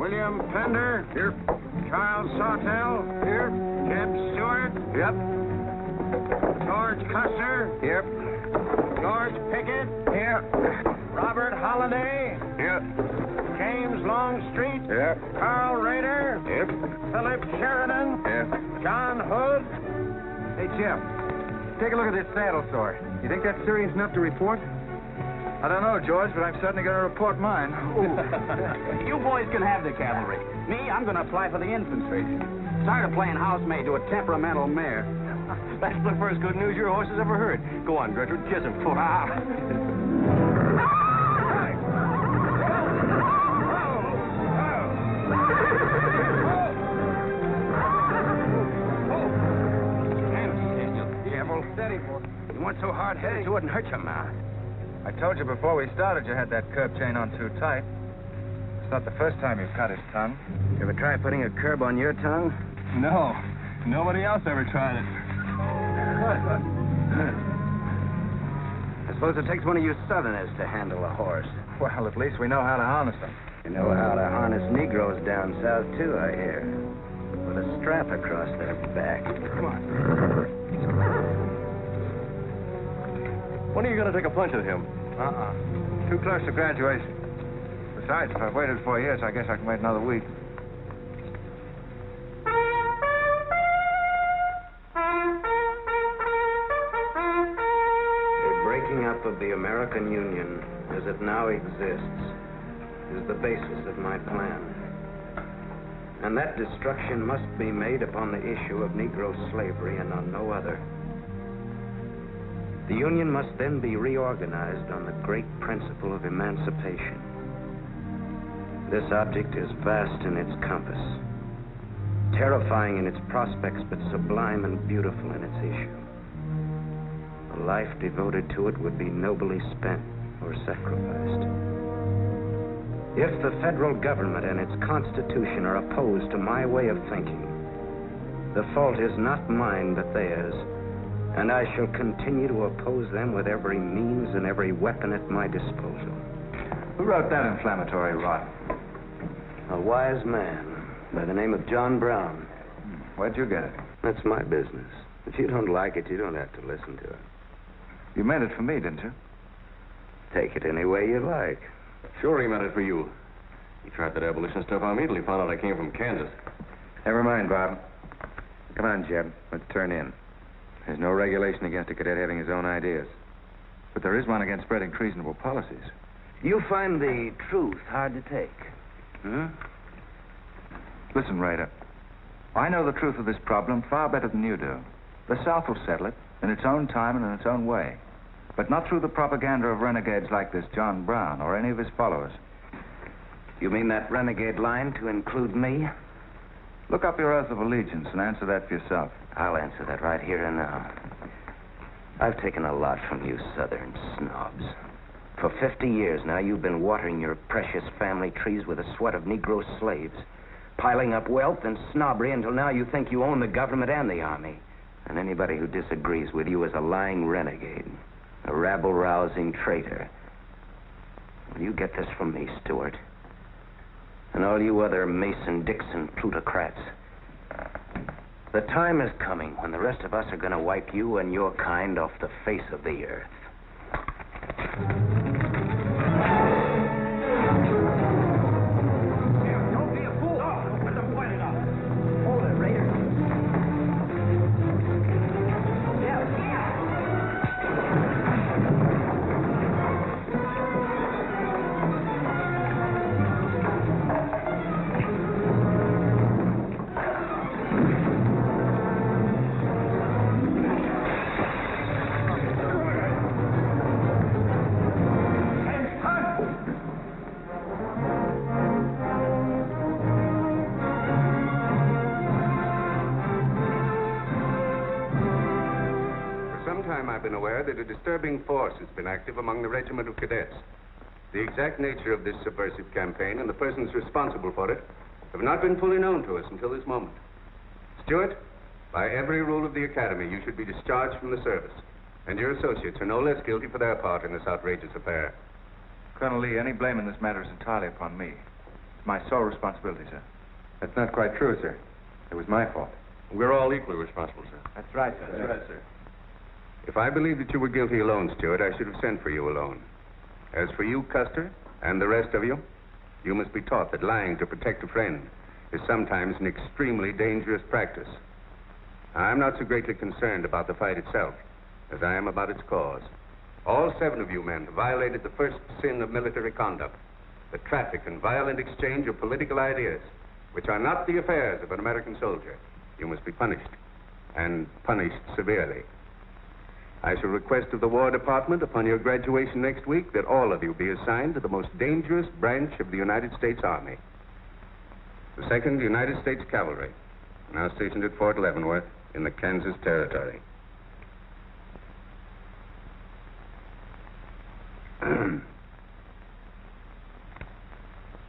William Pender. Here. Charles Sawtell. Here. Jeb Stuart. Yep. George Custer. Here. George Pickett. Here. Robert Holliday. Here. James Longstreet. Here. Carl Rader. Here. Philip Sheridan. Here. John Hood. Hey, Jim. Take a look at this saddle sore. You think that's serious enough to report? I don't know, George, but I'm certainly going to report mine. You boys can have the cavalry. Me, I'm going to apply for the infantry. Tired of playing housemaid to a temperamental mare. That's the first good news your horse has ever heard. Go on, Gertrude, kiss him. Steady, boy. You weren't so hard-headed, you wouldn't hurt your mouth. I told you before we started you had that curb chain on too tight. It's not the first time you've cut his tongue. You ever try putting a curb on your tongue? No. Nobody else ever tried it. I suppose it takes one of you Southerners to handle a horse. Well, at least we know how to harness them. You know how to harness Negroes down south, too, I hear. With a strap across their back. Come on. When are you going to take a punch at him? Too close to graduation. Besides, if I've waited 4 years, I guess I can wait another week. The breaking up of the American Union, as it now exists, is the basis of my plan. And that destruction must be made upon the issue of Negro slavery and on no other. The Union must then be reorganized on the great principle of emancipation. This object is vast in its compass, terrifying in its prospects, but sublime and beautiful in its issue. A life devoted to it would be nobly spent or sacrificed. If the federal government and its constitution are opposed to my way of thinking, the fault is not mine but theirs. And I shall continue to oppose them with every means and every weapon at my disposal. Who wrote that inflammatory rot? A wise man by the name of John Brown. Where'd you get it? That's my business. If you don't like it, you don't have to listen to it. You meant it for me, didn't you? Take it any way you like. Sure he meant it for you. He tried that abolition stuff on me till he found out I came from Kansas. Never mind, Bob. Come on, Jeb. Let's turn in. There's no regulation against a cadet having his own ideas. But there is one against spreading treasonable policies. You find the truth hard to take, hmm? Listen, Rader. I know the truth of this problem far better than you do. The South will settle it in its own time and in its own way. But not through the propaganda of renegades like this John Brown or any of his followers. You mean that renegade line to include me? Look up your oath of allegiance and answer that for yourself. I'll answer that right here and now. I've taken a lot from you Southern snobs. For 50 years now, you've been watering your precious family trees with the sweat of Negro slaves, piling up wealth and snobbery until now you think you own the government and the army. And anybody who disagrees with you is a lying renegade, a rabble-rousing traitor. Well, you get this from me, Stuart. And all you other Mason-Dixon plutocrats. The time is coming when the rest of us are going to wipe you and your kind off the face of the earth. Don't be a fool. Let them point it out. Hold it, Raider. I've been aware that a disturbing force has been active among the regiment of cadets. The exact nature of this subversive campaign and the persons responsible for it have not been fully known to us until this moment. Stuart, by every rule of the academy, you should be discharged from the service, and your associates are no less guilty for their part in this outrageous affair. Colonel Lee, any blame in this matter is entirely upon me. It's my sole responsibility, sir. That's not quite true, sir. It was my fault. We're all equally responsible, sir. That's right, sir. That's right, sir. If I believed that you were guilty alone, Stuart, I should have sent for you alone. As for you, Custer, and the rest of you, you must be taught that lying to protect a friend is sometimes an extremely dangerous practice. I'm not so greatly concerned about the fight itself as I am about its cause. All 7 of you men have violated the first sin of military conduct, the traffic and violent exchange of political ideas, which are not the affairs of an American soldier. You must be punished, and punished severely. I shall request of the War Department upon your graduation next week that all of you be assigned to the most dangerous branch of the United States Army, the 2nd United States Cavalry, now stationed at Fort Leavenworth in the Kansas Territory.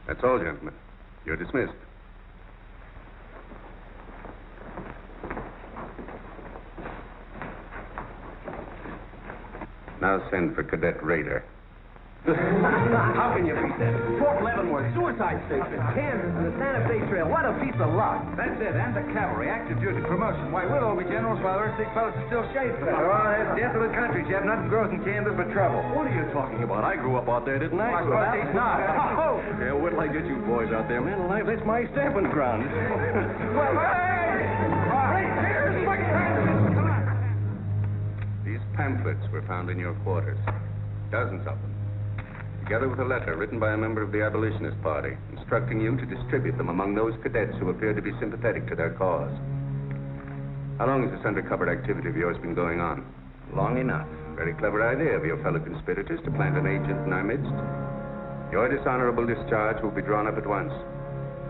That's all, gentlemen. You're dismissed. Now send for Cadet Raider. How can you beat that? Fort Leavenworth, suicide station, Kansas, and the Santa Fe Trail. What a piece of luck. That's it, and the cavalry, active duty, promotion. Why, we'll all be generals while the rest of these fellas are still shades for that. Oh, that's death of the country, Jeb. Nothing grows in Kansas but trouble. What are you talking about? I grew up out there, didn't I? I suppose he's not. Oh! Yeah, wait till I get you boys out there, man alive. That's my stamping ground. Well, hey! Right here's my country. Come on. These pamphlets were found in your quarters. Dozens of them. Together with a letter written by a member of the Abolitionist Party, instructing you to distribute them among those cadets who appear to be sympathetic to their cause. How long has this undercover activity of yours been going on? Long enough. Very clever idea of your fellow conspirators to plant an agent in our midst. Your dishonorable discharge will be drawn up at once,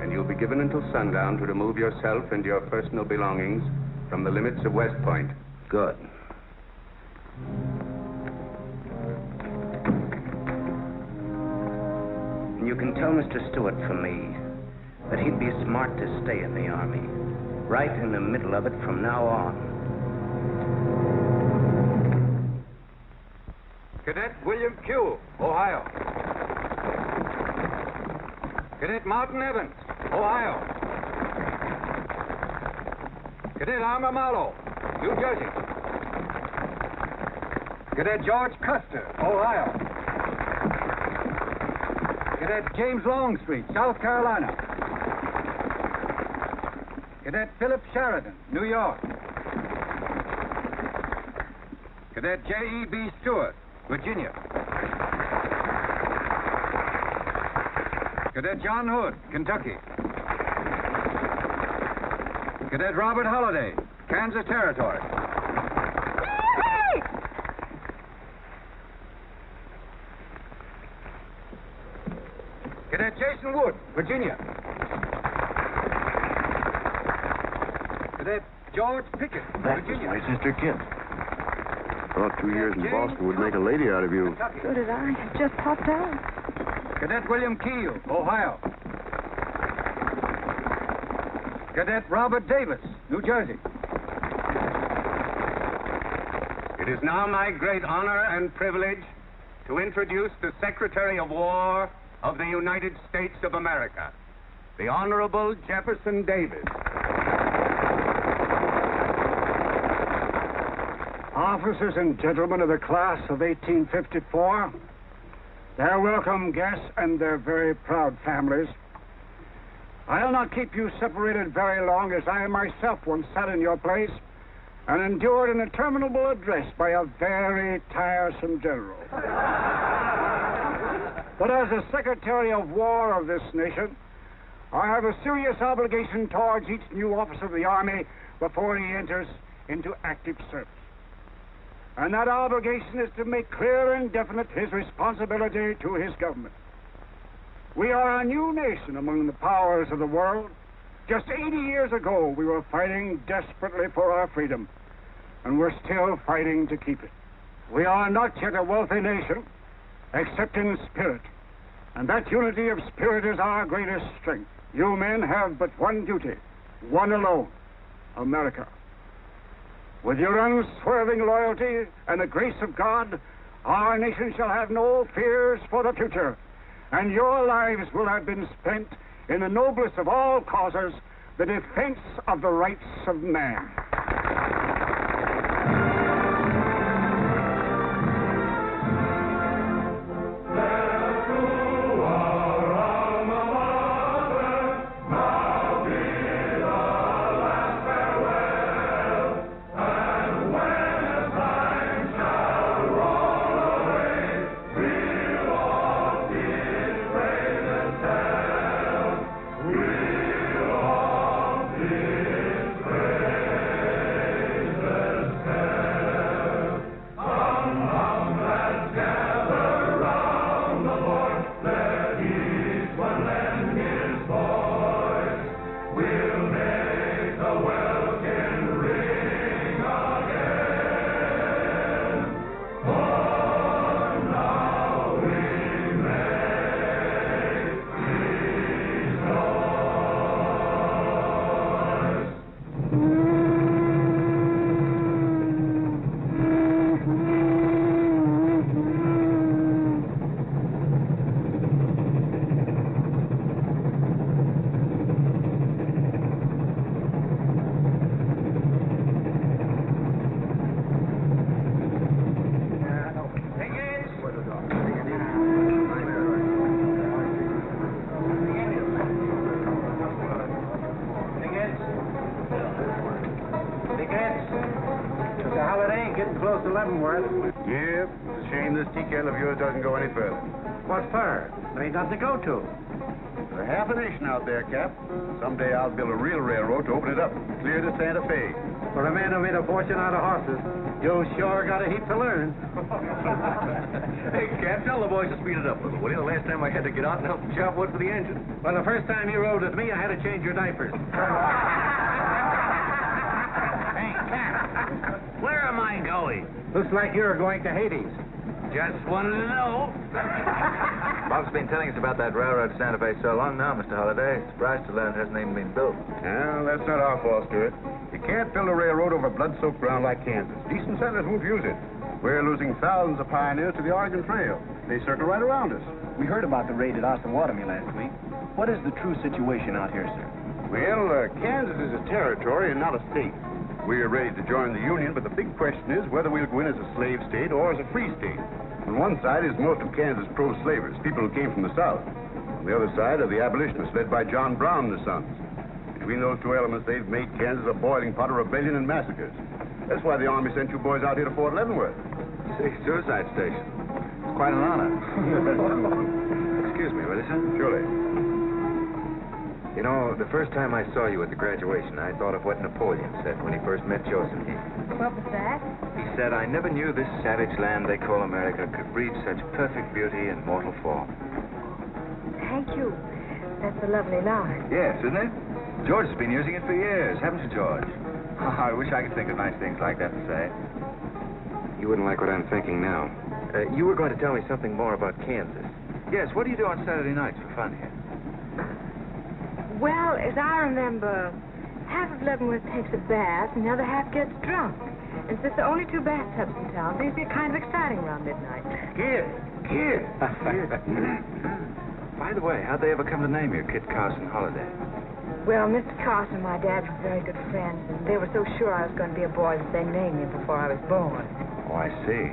and you'll be given until sundown to remove yourself and your personal belongings from the limits of West Point. Good. And you can tell Mr. Stuart from me that he'd be smart to stay in the Army, right in the middle of it from now on. Cadet William Q., Ohio. Cadet Martin Evans, Ohio. Cadet Armour Marlowe, New Jersey. Cadet George Custer, Ohio. Cadet James Longstreet, South Carolina. Cadet Philip Sheridan, New York. Cadet J.E.B. Stewart, Virginia. Cadet John Hood, Kentucky. Cadet Robert Holliday, Kansas Territory. Cadet Jason Wood, Virginia. Cadet George Pickett, Virginia. My sister Kit. Thought 2 years in Boston would make a lady out of you. So did I. It just popped out. Cadet William Keel, Ohio. Cadet Robert Davis, New Jersey. It is now my great honor and privilege to introduce the Secretary of War of the United States of America, the Honorable Jefferson Davis. Officers and gentlemen of the class of 1854, their welcome guests and their very proud families, I'll not keep you separated very long, as I myself once sat in your place and endured an interminable address by a very tiresome general. But as the Secretary of War of this nation, I have a serious obligation towards each new officer of the Army before he enters into active service. And that obligation is to make clear and definite his responsibility to his government. We are a new nation among the powers of the world. Just 80 years ago, we were fighting desperately for our freedom, and we're still fighting to keep it. We are not yet a wealthy nation, except in spirit, and that unity of spirit is our greatest strength. You men have but one duty, one alone: America. With your unswerving loyalty and the grace of God, our nation shall have no fears for the future, and your lives will have been spent in the noblest of all causes, the defense of the rights of man. Yep, it's a shame this tea kettle of yours doesn't go any further. What for? There ain't nothing to go to. There's half a nation out there, Cap. Someday I'll build a real railroad to open it up, clear to Santa Fe. For a man who made a fortune out of horses, you sure got a heap to learn. Hey, Cap, tell the boys to speed it up a little, will you? The last time I had to get out and help the chop wood for the engine. Well, the first time you rode with me, I had to change your diapers. Hey, Cap, where am I going? Looks like you're going to Hades. Just wanted to know. Bob's been telling us about that railroad to Santa Fe so long now, Mr. Holliday. Surprised to learn it hasn't even been built. Well, that's not our fault, Stuart. You can't build a railroad over blood-soaked ground like Kansas. Decent settlers won't use it. We're losing thousands of pioneers to the Oregon Trail. They circle right around us. We heard about the raid at Osawatomie last week. What is the true situation out here, sir? Well, Kansas is a territory and not a state. We're ready to join the Union, but the big question is whether we'll go in as a slave state or as a free state. On one side is most of Kansas pro-slavers, people who came from the South. On the other side are the abolitionists led by John Brown and the Sons. Between those two elements, they've made Kansas a boiling pot of rebellion and massacres. That's why the Army sent you boys out here to Fort Leavenworth. See, suicide station. It's quite an honor. Excuse me, will you, sir? Surely. You know, the first time I saw you at the graduation, I thought of what Napoleon said when he first met Josephine. What was that? He said, I never knew this savage land they call America could breed such perfect beauty in mortal form. Thank you. That's a lovely line. Yes, isn't it? George has been using it for years, haven't you, George? I wish I could think of nice things like that to say. You wouldn't like what I'm thinking now. You were going to tell me something more about Kansas. Yes, what do you do on Saturday nights for fun here? Well, as I remember, half of Leavenworth takes a bath and the other half gets drunk. And since there are only 2 bathtubs in town, things get kind of exciting around midnight. Kid! By the way, how'd they ever come to name you Kit Carson Holliday? Well, Mr. Carson and my dad were very good friends, and they were so sure I was going to be a boy that they named me before I was born. Oh, I see.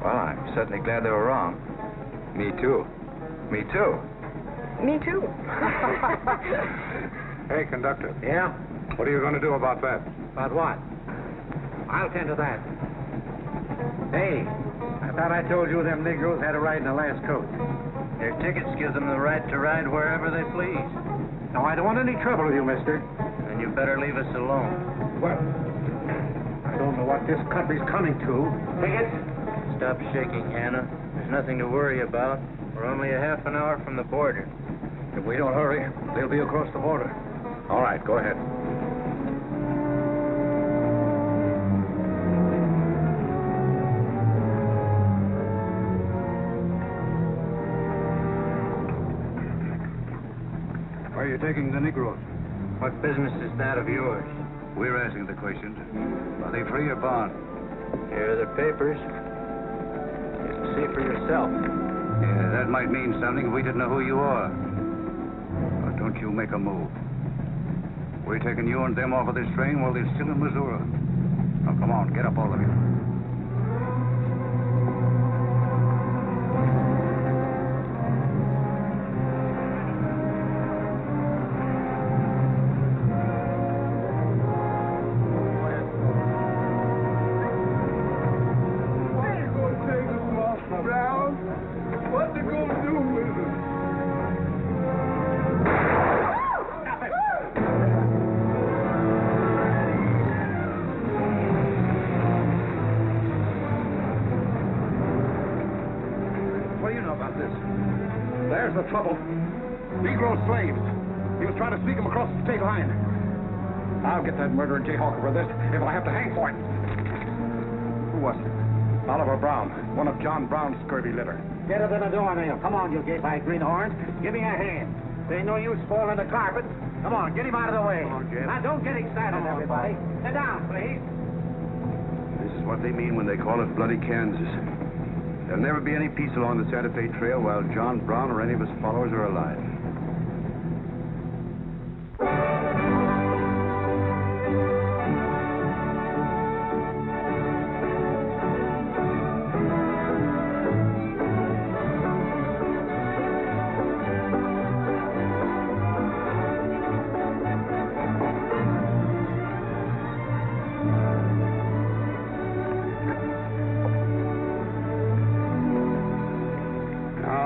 Well, I'm certainly glad they were wrong. Me too. Me too. Me too. Hey, conductor. Yeah? What are you going to do about that? About what? I'll tend to that. Hey, I thought I told you them Negroes had a right in the last coach. Their tickets give them the right to ride wherever they please. Now, I don't want any trouble with you, mister. And you better leave us alone. Well, I don't know what this country's coming to. Tickets? Stop shaking, Hannah. There's nothing to worry about. We're only a half an hour from the border. If we don't hurry, they'll be across the border. All right, go ahead. Where are you taking the Negroes? What business is that of yours? We're asking the questions. Are they free or bond? Here are the papers. Just see for yourself. Yeah, that might mean something if we didn't know who you are. But don't you make a move. We're taking you and them off of this train while they're still in Missouri. Now, come on, get up, all of you. There's the trouble. Negro slaves. He was trying to sneak them across the state line. I'll get that murdering jayhawker for this if I have to hang for it. Who was it? Oliver Brown, one of John Brown's scurvy litter. Get up in the doornail. Come on, you gape-eyed greenhorns. Give me a hand. There ain't no use spoiling the carpet. Come on, get him out of the way. Come on, Jeb. Now, don't get excited, everybody. Sit down, please. This is what they mean when they call it bloody Kansas. There'll never be any peace along the Santa Fe Trail while John Brown or any of his followers are alive.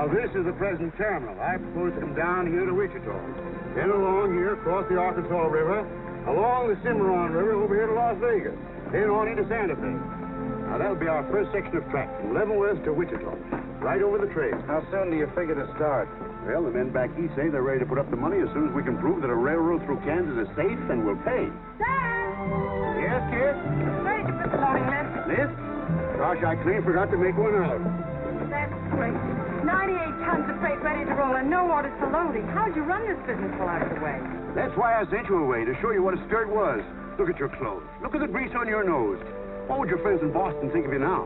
This is the present terminal. I propose to come down here to Wichita, then along here, across the Arkansas River, along the Cimarron River, over here to Las Vegas, then on into Santa Fe. Now, that'll be our first section of track, from Leavenworth to Wichita, right over the trail. How soon do you figure to start? Well, the men back east say they're ready to put up the money as soon as we can prove that a railroad through Kansas is safe and will pay. Dad! Yes, kid? Where did you put the loading list? List? Gosh, I clean forgot to make one out. That's great. 98 tons of freight ready to roll and no orders for loading. How'd you run this business while I was away? That's why I sent you away, to show you what a skirt was. Look at your clothes. Look at the grease on your nose. What would your friends in Boston think of you now?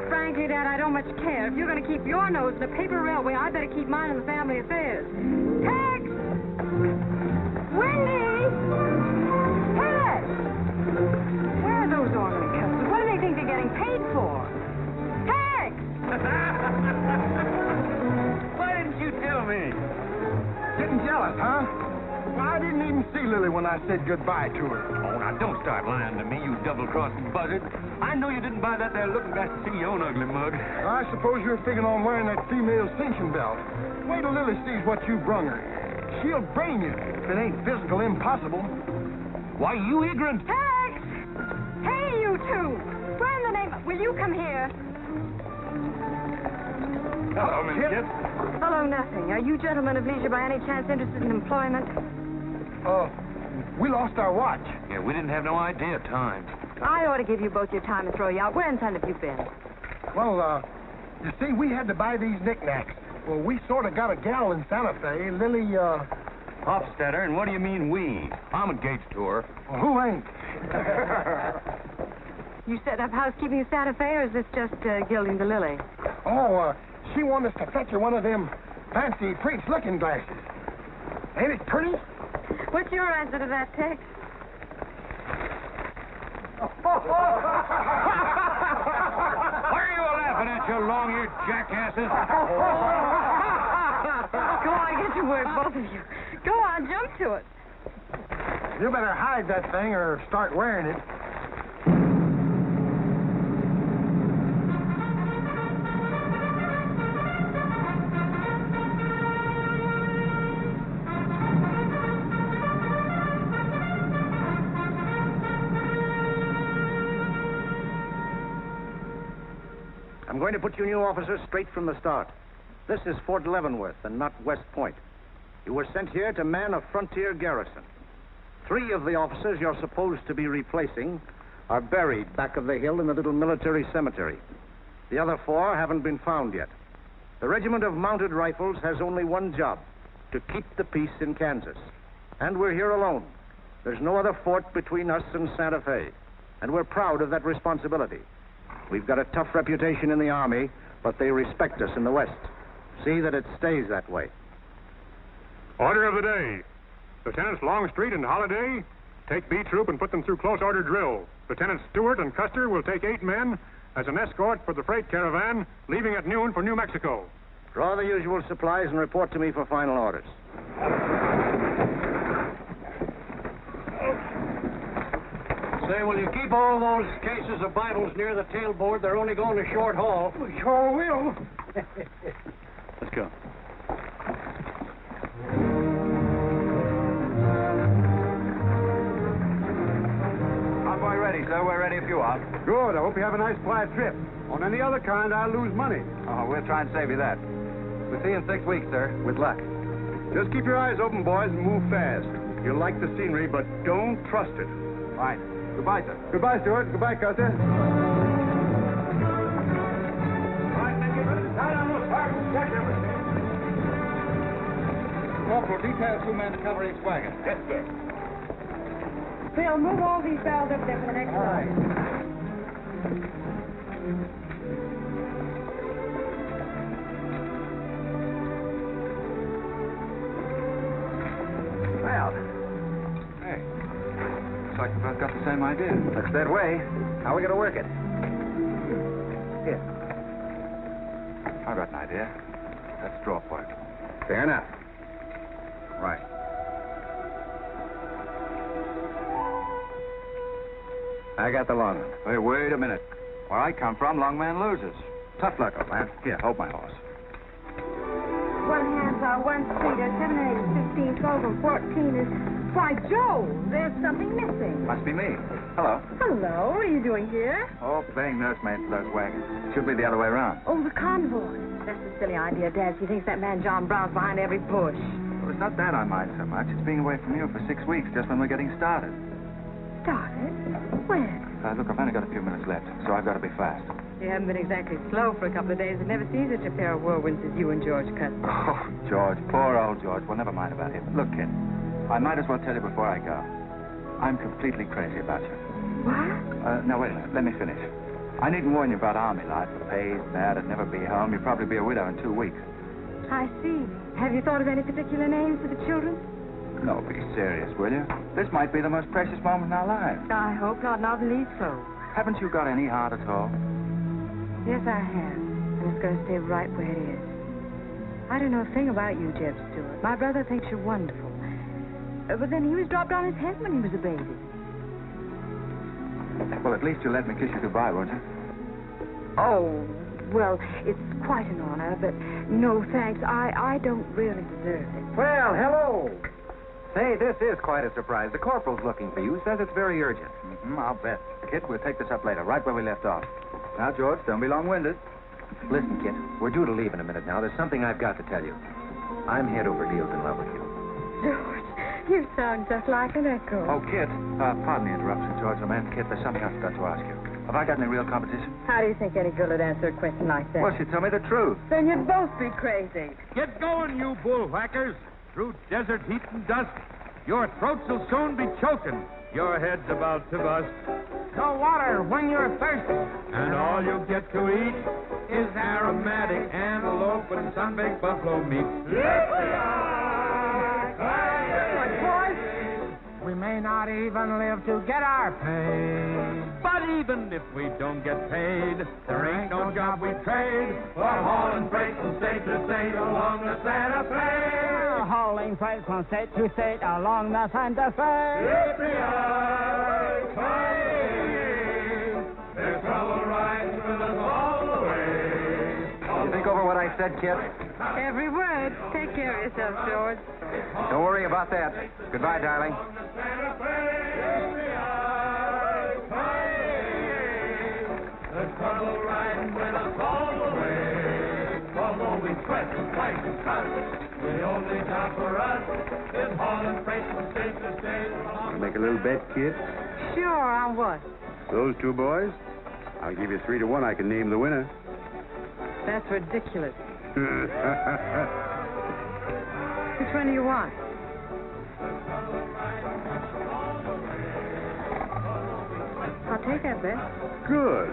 Frankly, Dad, I don't much care. If you're going to keep your nose in the paper railway, I better keep mine in the family affairs. Tex! Wendy! Tex! Where are those orderly customers? What do they think they're getting paid for? Tex! Why didn't you tell me? Getting jealous, huh? I didn't even see Lily when I said goodbye to her. Oh, now, don't start lying to me, you double-crossing buzzard. I know you didn't buy that there looking glass to see your own ugly mug. I suppose you're figuring on wearing that female cinching belt. Wait till Lily sees what you brung her. She'll brain you if it ain't physical impossible. Why, you ignorant. Tex! Hey, you two! Where in the name... Will you come here? Hello, Miss Kit. Hello, nothing. Are you gentlemen of leisure by any chance interested in employment? We lost our watch. Yeah, we didn't have no idea of time. I ought to give you both your time and throw you out. Where in town have you been? Well, you see, we had to buy these knickknacks. Well, we sort of got a gal in Santa Fe. Lily, Hofstadter, and what do you mean we? I'm engaged to her. well, who ain't? You set up housekeeping in Santa Fe, or is this just gilding the lily? She wanted us to fetch her one of them fancy French looking glasses. Ain't it pretty? What's your answer to that, Tex? What are you laughing at, you long-eared jackasses? Come on, get to work, both of you. Go on, jump to it. You better hide that thing or start wearing it. I'm going to put you new officers straight from the start. This is Fort Leavenworth and not West Point. You were sent here to man a frontier garrison. 3 of the officers you're supposed to be replacing are buried back of the hill in the little military cemetery. The other 4 haven't been found yet. The Regiment of Mounted Rifles has only one job, to keep the peace in Kansas. And we're here alone. There's no other fort between us and Santa Fe. And we're proud of that responsibility. We've got a tough reputation in the Army, but they respect us in the West. See that it stays that way. Order of the day. Lieutenants Longstreet and Holliday take B Troop and put them through close order drill. Lieutenants Stewart and Custer will take 8 men as an escort for the freight caravan leaving at noon for New Mexico. Draw the usual supplies and report to me for final orders. Say, will you keep all those cases of Bibles near the tailboard? They're only going a short haul. We sure will. Let's go. Convoy ready, sir. We're ready if you are. Good. I hope you have a nice quiet trip. On any other kind, I'll lose money. Oh, we'll try and save you that. We'll see you in 6 weeks, sir. With luck. Just keep your eyes open, boys, and move fast. You'll like the scenery, but don't trust it. Fine. Goodbye, sir. Goodbye, Stuart. Goodbye, Custer. Corporal, detail 2 men to cover each wagon. Yes, sir. Phil, move all these barrels up there for the next one. Well, hey, looks like we both got the same idea. Looks that way. How are we going to work it? Here. I've got an idea. Let's draw for it. Fair enough. Right. I got the long one. Hey, wait a minute. Where I come from, long man loses. Tough luck, old man. Here, hold my horse. 1 half hour, 1 streeter, 7 and 8 is 15, 12 and 14 is... Why, Joe, there's something missing. Must be me. Hello. Hello, what are you doing here? Oh, playing nursemaid for those wagons. Should be the other way around. Oh, the convoy. That's a silly idea, Dad. She thinks that man John Brown's behind every bush. Well, it's not that I mind so much. It's being away from you for 6 weeks, just when we're getting started. Started? When? Look, I've only got a few minutes left, so I've got to be fast. You haven't been exactly slow for a couple of days. I've never seen such a pair of whirlwinds as you and George Custer. Oh, George. Poor old George. Well, never mind about him. Look, kid, I might as well tell you before I go. I'm completely crazy about you. What? Now, wait a minute. Let me finish. I needn't warn you about army life. The pay's bad. I'd never be home. You'd probably be a widow in 2 weeks. I see. Have you thought of any particular names for the children? No, be serious, will you? This might be the most precious moment in our lives. I hope not, not the least so. Haven't you got any heart at all? Yes, I have. And it's going to stay right where it is. I don't know a thing about you, Jeb Stuart. My brother thinks you're wonderful. But then he was dropped on his head when he was a baby. Well, at least you'll let me kiss you goodbye, won't you? Oh, well, it's quite an honor, but no thanks. I don't really deserve it. Well, hello. Say, this is quite a surprise. The corporal's looking for you. Says it's very urgent. I'll bet. Kit, we'll take this up later, right where we left off. Now, George, don't be long-winded. Listen, Kit, we're due to leave in a minute now. There's something I've got to tell you. I'm head over heels in love with you. George, you sound just like an echo. Oh, Kit, pardon the interruption, George. Oh, man, Kit, there's something else I've got to ask you. Have I got any real competition? How do you think any girl would answer a question like that? Well, she told me the truth. Then you'd both be crazy. Get going, you bullwhackers. Through desert heat and dust, your throats will soon be choking. Your head's about to bust. No water when you're thirsty. And all you get to eat is aromatic antelope and sun-baked buffalo meat. We may not even live to get our pay. But even if we don't get paid, there ain't no job we trade for hauling freight from state to state along the Santa Fe. Hauling freight from state to state along the Santa Fe. There's trouble riding with us all the way. You think over what I said, Kit? Every word. Take care of yourself, George. Don't worry about that. Goodbye, darling. There's trouble riding with us all the way. Although we sweat and fight and cuss, the only job for us is hauling freight from state to state. Make a little bet, kid. Sure, on what? Those 2 boys? I'll give you 3 to 1. I can name the winner. That's ridiculous. Which one do you want? I'll take that bet. Good.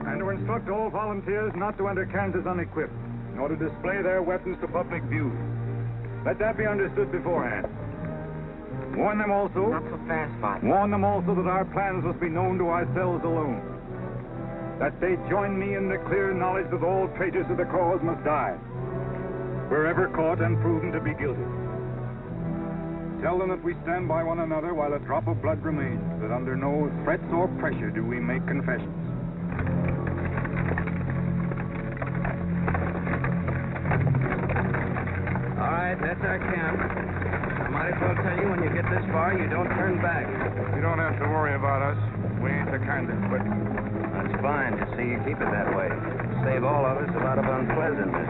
And to instruct all volunteers not to enter Kansas unequipped, nor to display their weapons to public view. Let that be understood beforehand. Warn them also. Not so fast, Father. Warn them also that our plans must be known to ourselves alone. That they join me in the clear knowledge that all traitors to the cause must die, wherever caught and proven to be guilty. Tell them that we stand by one another while a drop of blood remains, that under no threats or pressure do we make confessions. All right, that's our camp. I might as well tell you when you get this far, you don't turn back. You don't have to worry about us. We ain't the kind that quit. That's fine. Just see you keep it that way. Save all of us a lot of unpleasantness.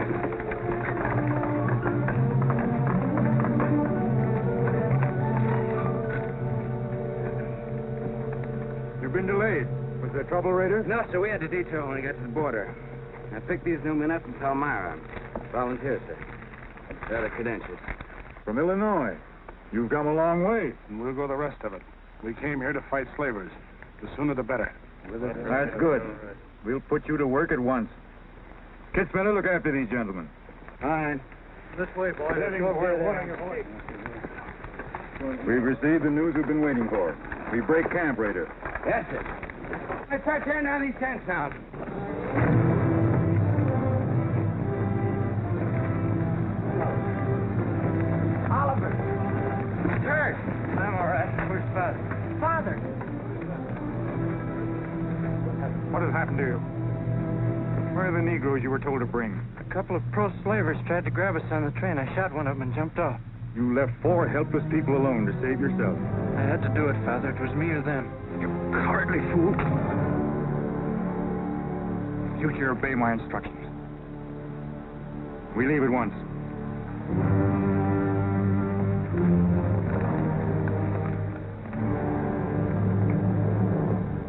You've been delayed. Was there trouble, Raider? No, sir. We had to detour when we got to the border. I picked these new men up from Palmyra. Volunteers, sir. They're the credentials. From Illinois. You've come a long way. And we'll go the rest of it. We came here to fight slavers. The sooner the better. That's good. We'll put you to work at once. Kit Spinner, look after these gentlemen. All right. This way, boys. We've received the news we've been waiting for. We break camp, Raider. Yes, sir. Let's start tearing down these tents now. Oliver. Kurt. I'm all right. Where's Father? Father. What has happened to you? Where are the Negroes you were told to bring? A couple of pro-slavers tried to grab us on the train. I shot one of them and jumped off. You left 4 helpless people alone to save yourself. I had to do it, Father. It was me or them. You cowardly fool. Future, obey my instructions. We leave at once.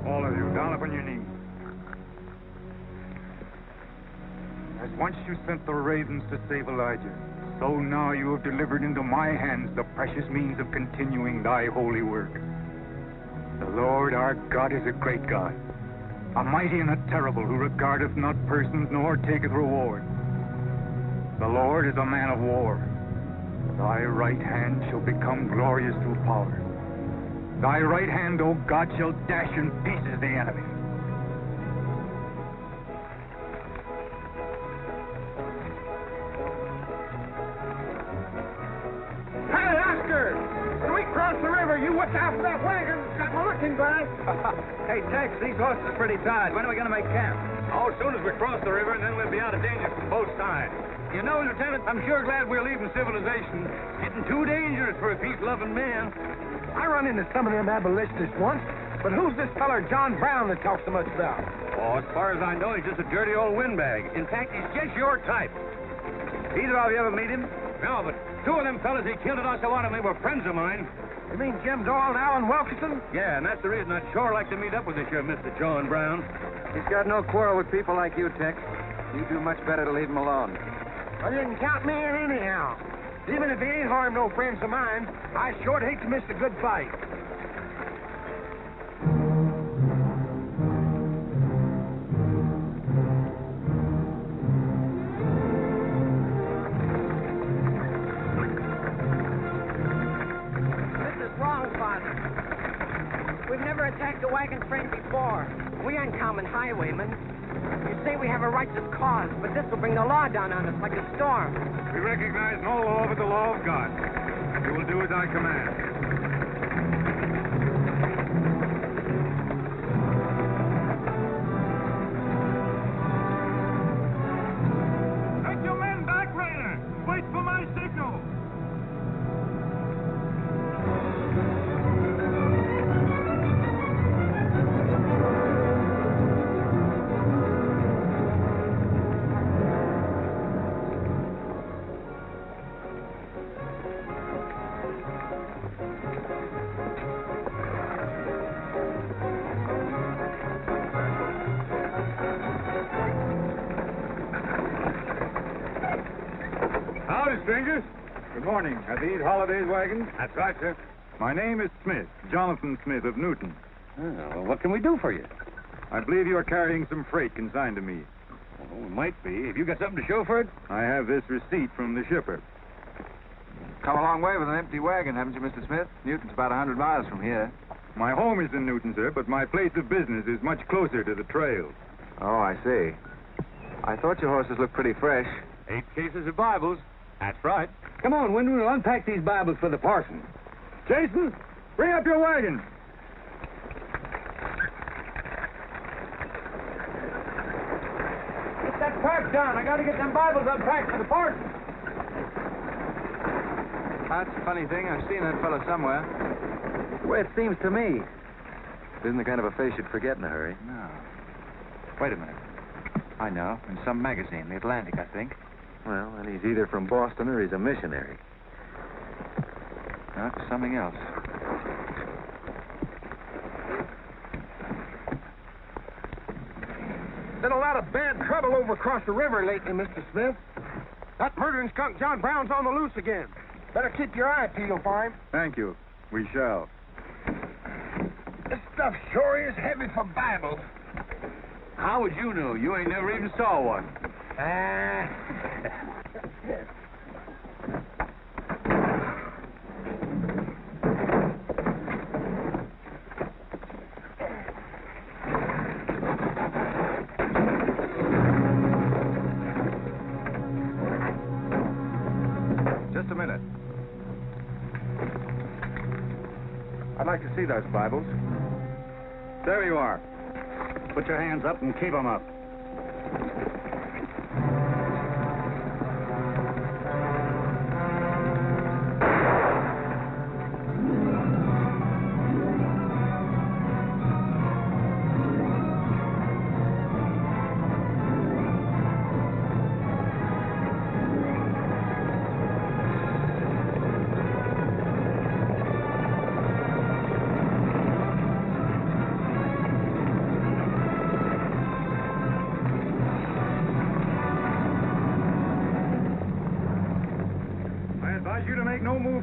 All of you, down upon your knees. As once you sent the ravens to save Elijah, so now you have delivered into my hands the precious means of continuing thy holy work. The Lord our God is a great God, a mighty and a terrible, who regardeth not persons nor taketh reward. The Lord is a man of war. Thy right hand shall become glorious through power. Thy right hand, O God, shall dash in pieces the enemy. Hey, Oscar! When we cross the river, you watch out for that wagon. It's got my looking glass. Hey, Tex, these horses are pretty tired. When are we going to make camp? Oh, as soon as we cross the river, and then we'll be out of danger from both sides. You know, Lieutenant, I'm sure glad we're leaving civilization. It's getting too dangerous for a peace-loving man. I run into some of them abolitionists once, but who's this feller John Brown that talks so much about? Oh, as far as I know, he's just a dirty old windbag. In fact, he's just your type. Either of you ever meet him? No, but 2 of them fellas he killed at Osawatomie were friends of mine. You mean Jim Doyle and Alan Wilkinson? Yeah, and that's the reason I'd sure like to meet up with this here Mr. John Brown. He's got no quarrel with people like you, Tex. You do much better to leave him alone. Well, you can count me in anyhow. Even if he ain't harmed no friends of mine, I sure hate to miss a good fight. This is wrong, Father. We've never attacked a wagon train before. We aren't common highwaymen. You say we have a righteous cause, but this will bring the law down on us like a storm. We recognize no law but the law of God. We will do as I command. Take your men back, Raider. Wait for my signal. strangers. Good morning. Are these Holliday's wagons? That's right, sir. My name is Smith, Jonathan Smith of Newton. Well, what can we do for you? I believe you are carrying some freight consigned to me. Oh, it might be. Have you got something to show for it? I have this receipt from the shipper. Come a long way with an empty wagon, haven't you, Mr. Smith? Newton's about 100 miles from here. My home is in Newton, sir, but my place of business is much closer to the trail. Oh, I see. I thought your horses looked pretty fresh. 8 cases of Bibles. That's right. Come on, Wyndham, we'll unpack these Bibles for the parson. Jason, bring up your wagon. Get that pack down. I got to get them Bibles unpacked for the parson. That's a funny thing. I've seen that fellow somewhere. The way it seems to me. Isn't the kind of a face you'd forget in a hurry. No. Wait a minute. I know. In some magazine, The Atlantic, I think. Well, then he's either from Boston or he's a missionary. No, it's something else. Been a lot of bad trouble over across the river lately, Mr. Smith. That murdering skunk John Brown's on the loose again. Better keep your eye peeled for him. Thank you. We shall. This stuff sure is heavy for Bibles. How would you know? You ain't never even saw one. Just a minute. I'd like to see those Bibles. There you are. Put your hands up and keep them up.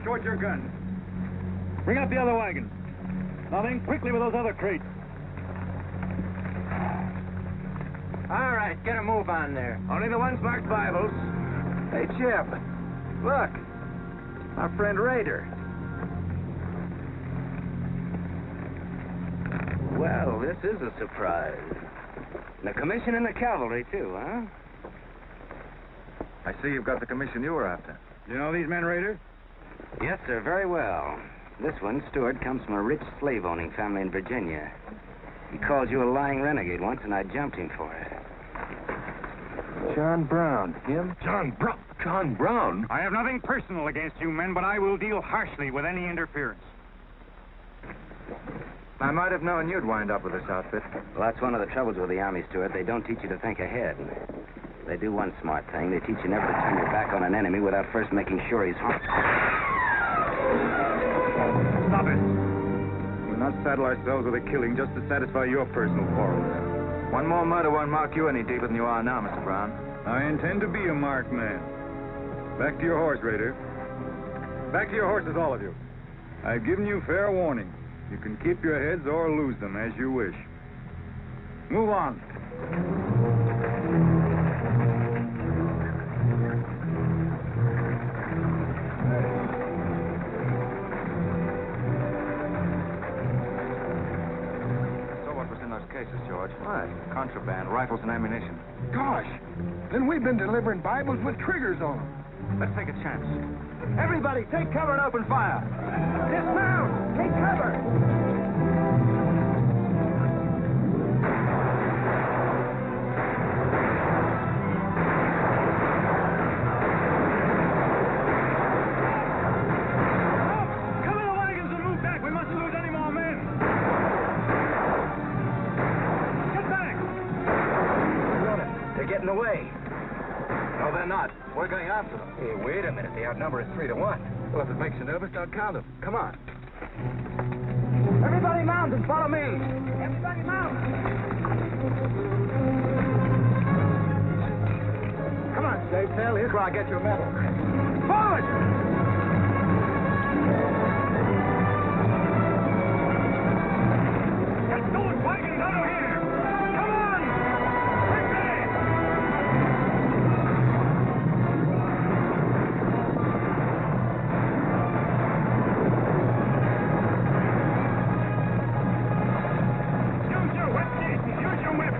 Towards your guns. Bring up the other wagon. Now then, quickly with those other crates. All right, get a move on there. Only the ones marked Bibles. Hey, Jeb. Look. Our friend Raider. Well, this is a surprise. And a commission in the cavalry, too, huh? I see you've got the commission you were after. You know these men, Raider? Yes, sir, very well. This one, Stuart, comes from a rich slave-owning family in Virginia. He called you a lying renegade once, and I jumped him for it. John Brown. Him? John Brown? I have nothing personal against you men, but I will deal harshly with any interference. I might have known you'd wind up with this outfit. Well, that's one of the troubles with the Army, Stuart. They don't teach you to think ahead. They do one smart thing. They teach you never to turn your back on an enemy without first making sure he's harmed. Stop it. We'll not saddle ourselves with a killing just to satisfy your personal quarrels. One more murder won't mark you any deeper than you are now, Mr. Brown. I intend to be a marked man. Back to your horse, Raider. Back to your horses, all of you. I've given you fair warning. You can keep your heads or lose them as you wish. Move on. Cases, George. What? Contraband, rifles and ammunition. Gosh, then we've been delivering Bibles with triggers on them. Let's take a chance. Everybody, take cover and open fire. Dismount! Take cover! Away. No, they're not. We're going after them. Hey, wait a minute. The outnumber is 3 to 1. Well, if it makes you nervous, don't count them. Come on. Everybody mount and follow me. Everybody mount. Come on, Slave Tail. Here's where I get your medal. Forward! Get those wagons out of here! Come on! Quickly! Use your whip, Jason. Use your whip.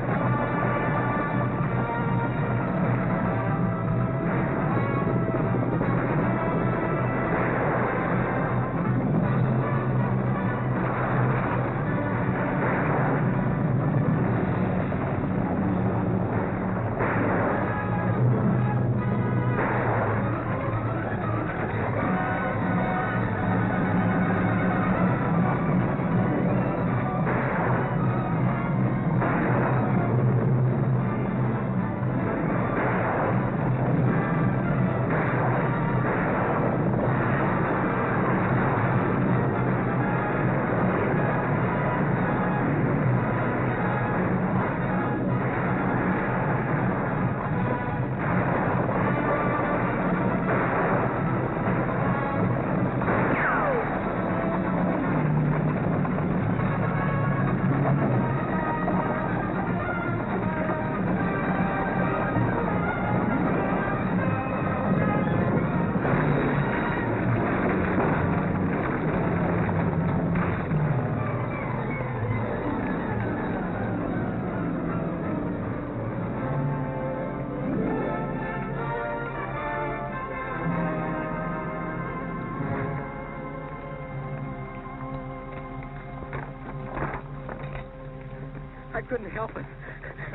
I couldn't help it.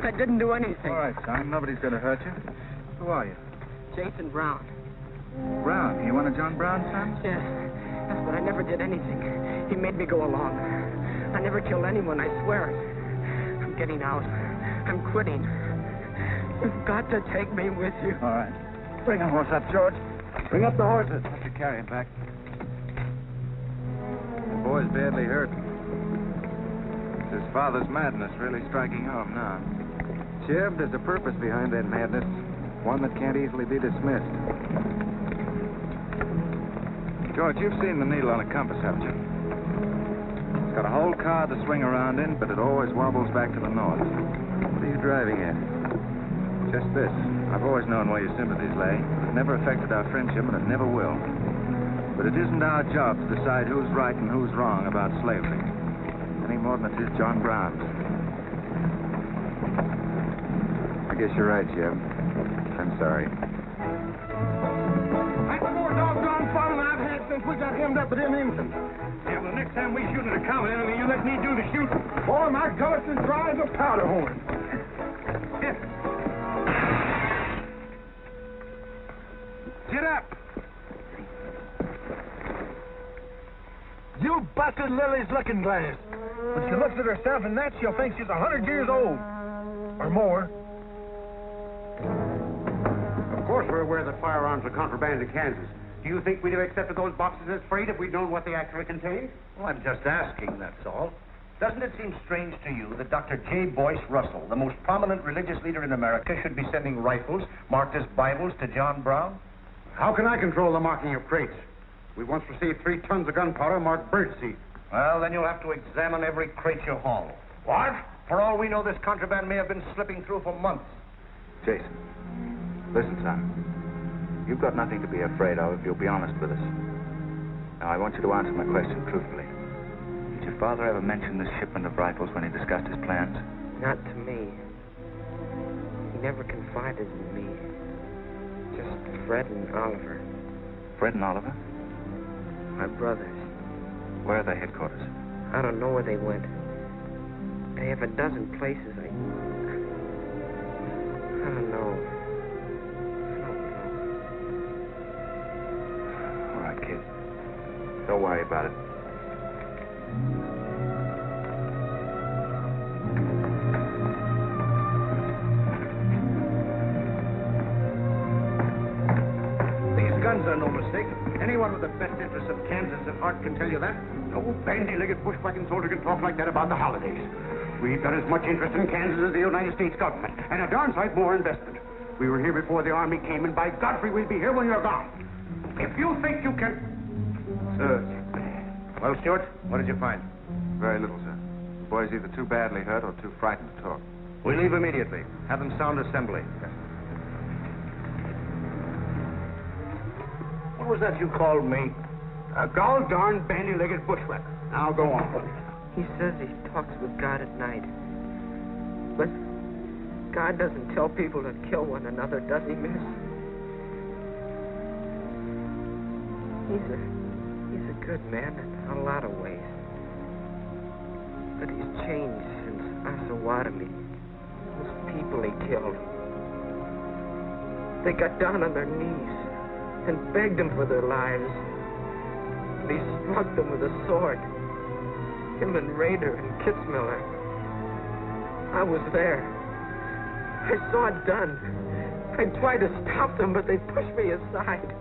I didn't do anything. All right, son. Nobody's going to hurt you. Who are you? Jason Brown. Brown. You one of John Brown's sons? Yes. Yes, but I never did anything. He made me go along. I never killed anyone, I swear it. I'm getting out. I'm quitting. You've got to take me with you. All right. Bring a horse up, George. Bring up the horses. Have to carry him back. The boy's badly hurt. It's his father's madness really striking home now. Jeb, there's a purpose behind that madness. One that can't easily be dismissed. George, you've seen the needle on a compass, haven't you? It's got a whole car to swing around in, but it always wobbles back to the north. What are you driving at? Just this. I've always known where your sympathies lay. It never affected our friendship, and it never will. But it isn't our job to decide who's right and who's wrong about slavery. Any more than it is John Brown's. I guess you're right, Jeb. I'm sorry. That's the more doggone fun than I've had since we got hemmed up with them Indians. Yeah, well, next time we shoot at a common enemy, you let me do the shooting. Boy, my gullet's as dry as a powder horn. Get up! You busted Lily's looking glass. When she looks at herself in that, she'll think she's 100 years old. Or more. Of course we're aware that firearms are contraband in Kansas. Do you think we'd have accepted those boxes as freight if we'd known what they actually contained? Well, I'm just asking, that's all. Doesn't it seem strange to you that Dr. J. Boyce Russell, the most prominent religious leader in America, should be sending rifles marked as Bibles to John Brown? How can I control the marking of crates? We once received 3 tons of gunpowder marked birdseed. Well, then you'll have to examine every crate you haul. What? For all we know, this contraband may have been slipping through for months. Jason, listen, son. You've got nothing to be afraid of if you'll be honest with us. Now, I want you to answer my question truthfully. Did your father ever mention this shipment of rifles when he discussed his plans? Not to me. He never confided in me. Just Fred and Oliver. Fred and Oliver? My brothers. Where are their headquarters? I don't know where they went. They have a dozen places. I don't know. All right, kid. Don't worry about it. These guns are no mistake. Anyone with the best interests of Kansas at heart can tell you that. No bandy-legged bushwhacking soldier can talk like that about the holidays. We've got as much interest in Kansas as the United States government, and a darn sight more investment. We were here before the Army came, and by Godfrey, we'll be here when you're gone. If you think you can... Sir. Well, Stuart, what did you find? Very little, sir. The boy's either too badly hurt or too frightened to talk. We leave immediately. Have them sound assembly. What was that you called me? A gall-darn bandy-legged bushwhacker. Now go on. He says he talks with God at night. But God doesn't tell people to kill one another, does he, miss? He's a good man in a lot of ways. But he's changed since Osawatomie. Those people he killed. They got down on their knees and begged him for their lives. But he struck them with a sword. Him and Rader and Kitzmiller. I was there. I saw it done. I tried to stop them, but they pushed me aside.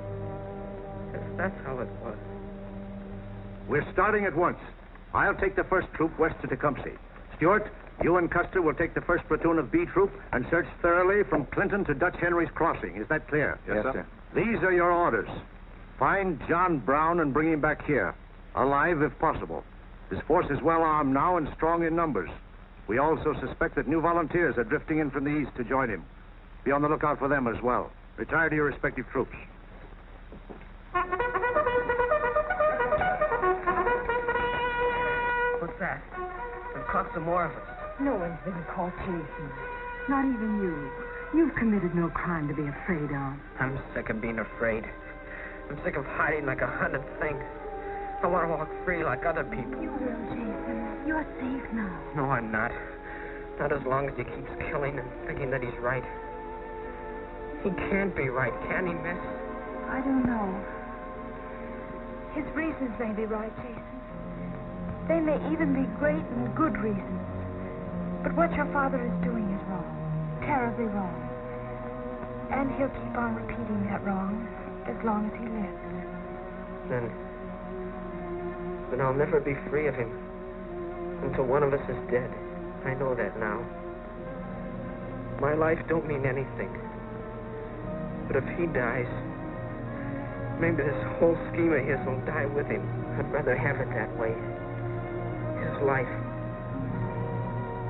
That's how it was. We're starting at once. I'll take the first troop west to Tecumseh. Stuart, you and Custer will take the first platoon of B Troop and search thoroughly from Clinton to Dutch Henry's Crossing. Is that clear? Yes, sir. These are your orders. Find John Brown and bring him back here, alive if possible. His force is well armed now and strong in numbers. We also suspect that new volunteers are drifting in from the east to join him. Be on the lookout for them as well. Retire to your respective troops. What's that? They've caught some more of us. No one's been caught, Jason. Not even you. You've committed no crime to be afraid of. I'm sick of being afraid. I'm sick of hiding like a hunted thing. I want to walk free like other people. You will, Jason. You're safe now. No, I'm not. Not as long as he keeps killing and thinking that he's right. He can't be right, can he, miss? I don't know. His reasons may be right, Jason. They may even be great and good reasons. But what your father is doing is wrong. Terribly wrong. And he'll keep on repeating that wrong as long as he lives. Then I'll never be free of him until one of us is dead. I know that now. My life don't mean anything. But if he dies, maybe this whole scheme of his will die with him. I'd rather have it that way. His life.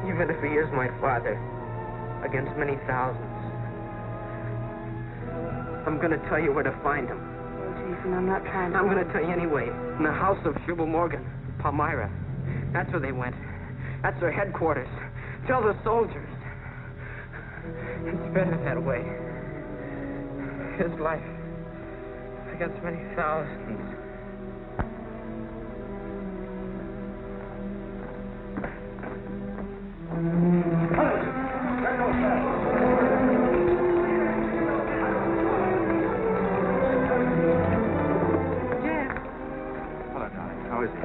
Even if he is my father, against many thousands. I'm going to tell you where to find him. Well, Jason, I'm not trying to... I'm going to tell you anyway. In the house of Shubal Morgan, Palmyra. That's where they went. That's their headquarters. Tell the soldiers. It's better that way. His life against many thousands. Jeb. Hello, darling. How is he?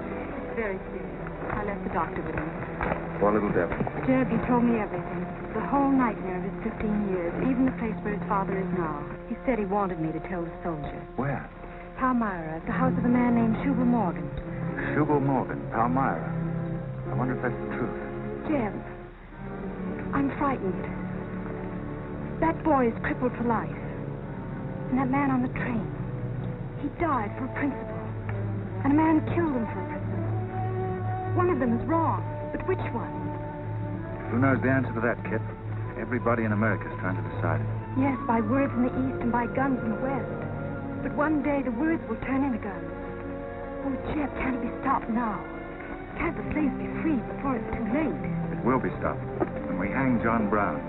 Very serious. I left the doctor with him. Poor little devil. Jeb, he told me everything. The whole nightmare of his 15 years, even the place where his father is now. He said he wanted me to tell the soldiers. Where? Palmyra, at the house of a man named Shubal Morgan. Shubal Morgan, Palmyra. I wonder if that's the truth. Jeb, I'm frightened. That boy is crippled for life. And that man on the train, he died for a principle. And a man killed him for a principle. One of them is wrong, but which one? Who knows the answer to that, Kit? Everybody in America is trying to decide it. Yes, by words in the East and by guns in the West. But one day the words will turn into guns. Oh, Jeb, can't it be stopped now? Can't the slaves be freed before it's too late? It will be stopped when we hang John Brown.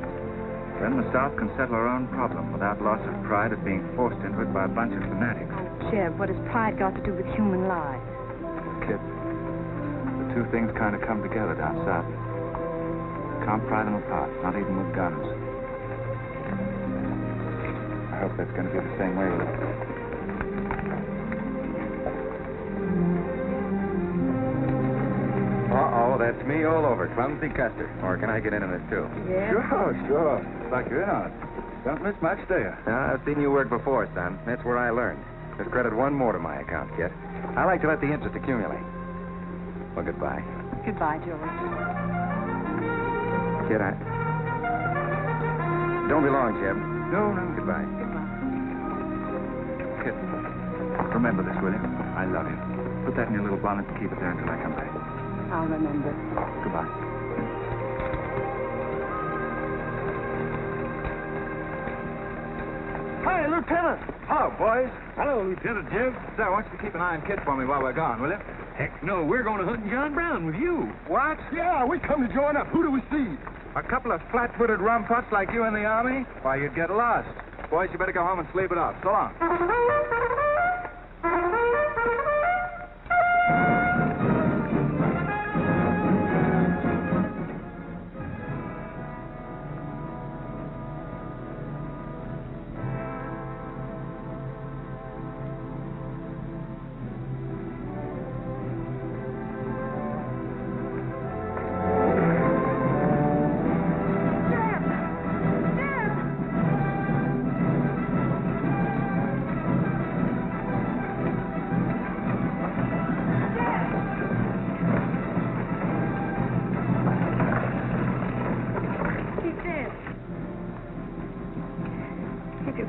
Then the South can settle her own problem without loss of pride at being forced into it by a bunch of fanatics. Jeb, what has pride got to do with human lives? Kit, the two things kind of come together down south. Can't pry them apart, not even with guns. I hope that's going to be the same way with it. Uh-oh, that's me all over. Clumsy Custer. Or can I get in on this, too? Yeah. Sure. Looks like you're in on it. Don't miss much, do you? I've seen you work before, son. That's where I learned. Just credit one more to my account, Kit. I like to let the interest accumulate. Well, goodbye. Goodbye, George. Kid, don't be long, Jeb. No. Goodbye. Goodbye. Kit, Remember this, will you? I love you. Put that in your little bonnet and keep it there until I come back. I'll remember. Goodbye. Hi, Lieutenant. Hello, boys. Hello, Lieutenant Jeb. Sir, why don't you keep an eye on Kit for me while we're gone, will you? Heck no, we're going to hunt John Brown with you. What? Yeah, we come to join up. Who do we see? A couple of flat-footed rumputs like you in the Army? Why, you'd get lost. Boys, you better go home and sleep it off. So long.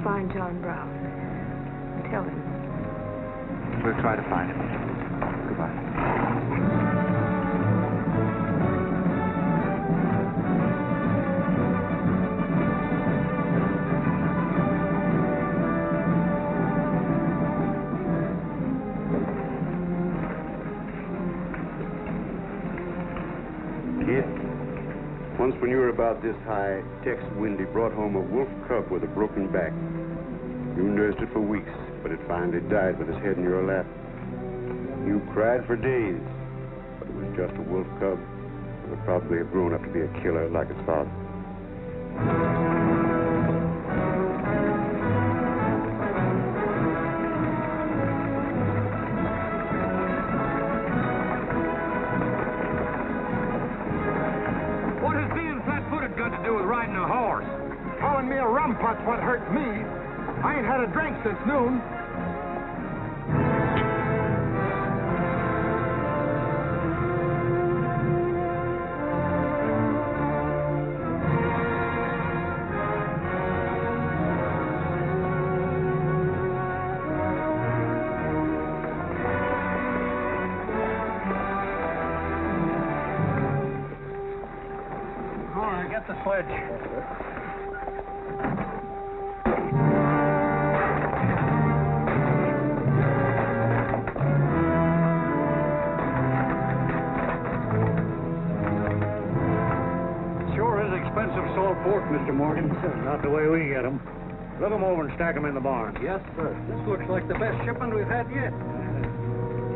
Find John Brown. Tell him. We'll try to find him. Goodbye. Kid, once when you were about this high, Tex Windy brought home a wolf cub with a broken back. You nursed it for weeks, but it finally died with its head in your lap. You cried for days, but it was just a wolf cub. It would probably have grown up to be a killer like its father. What has being flat-footed got to do with riding a horse? Calling me a rumput's what hurt me. I ain't had a drink since noon. All right, get the sledge. Salt pork, Mr. Morgan. Not the way we get them. Look them over and stack them in the barn. Yes, sir. This looks like the best shipment we've had yet.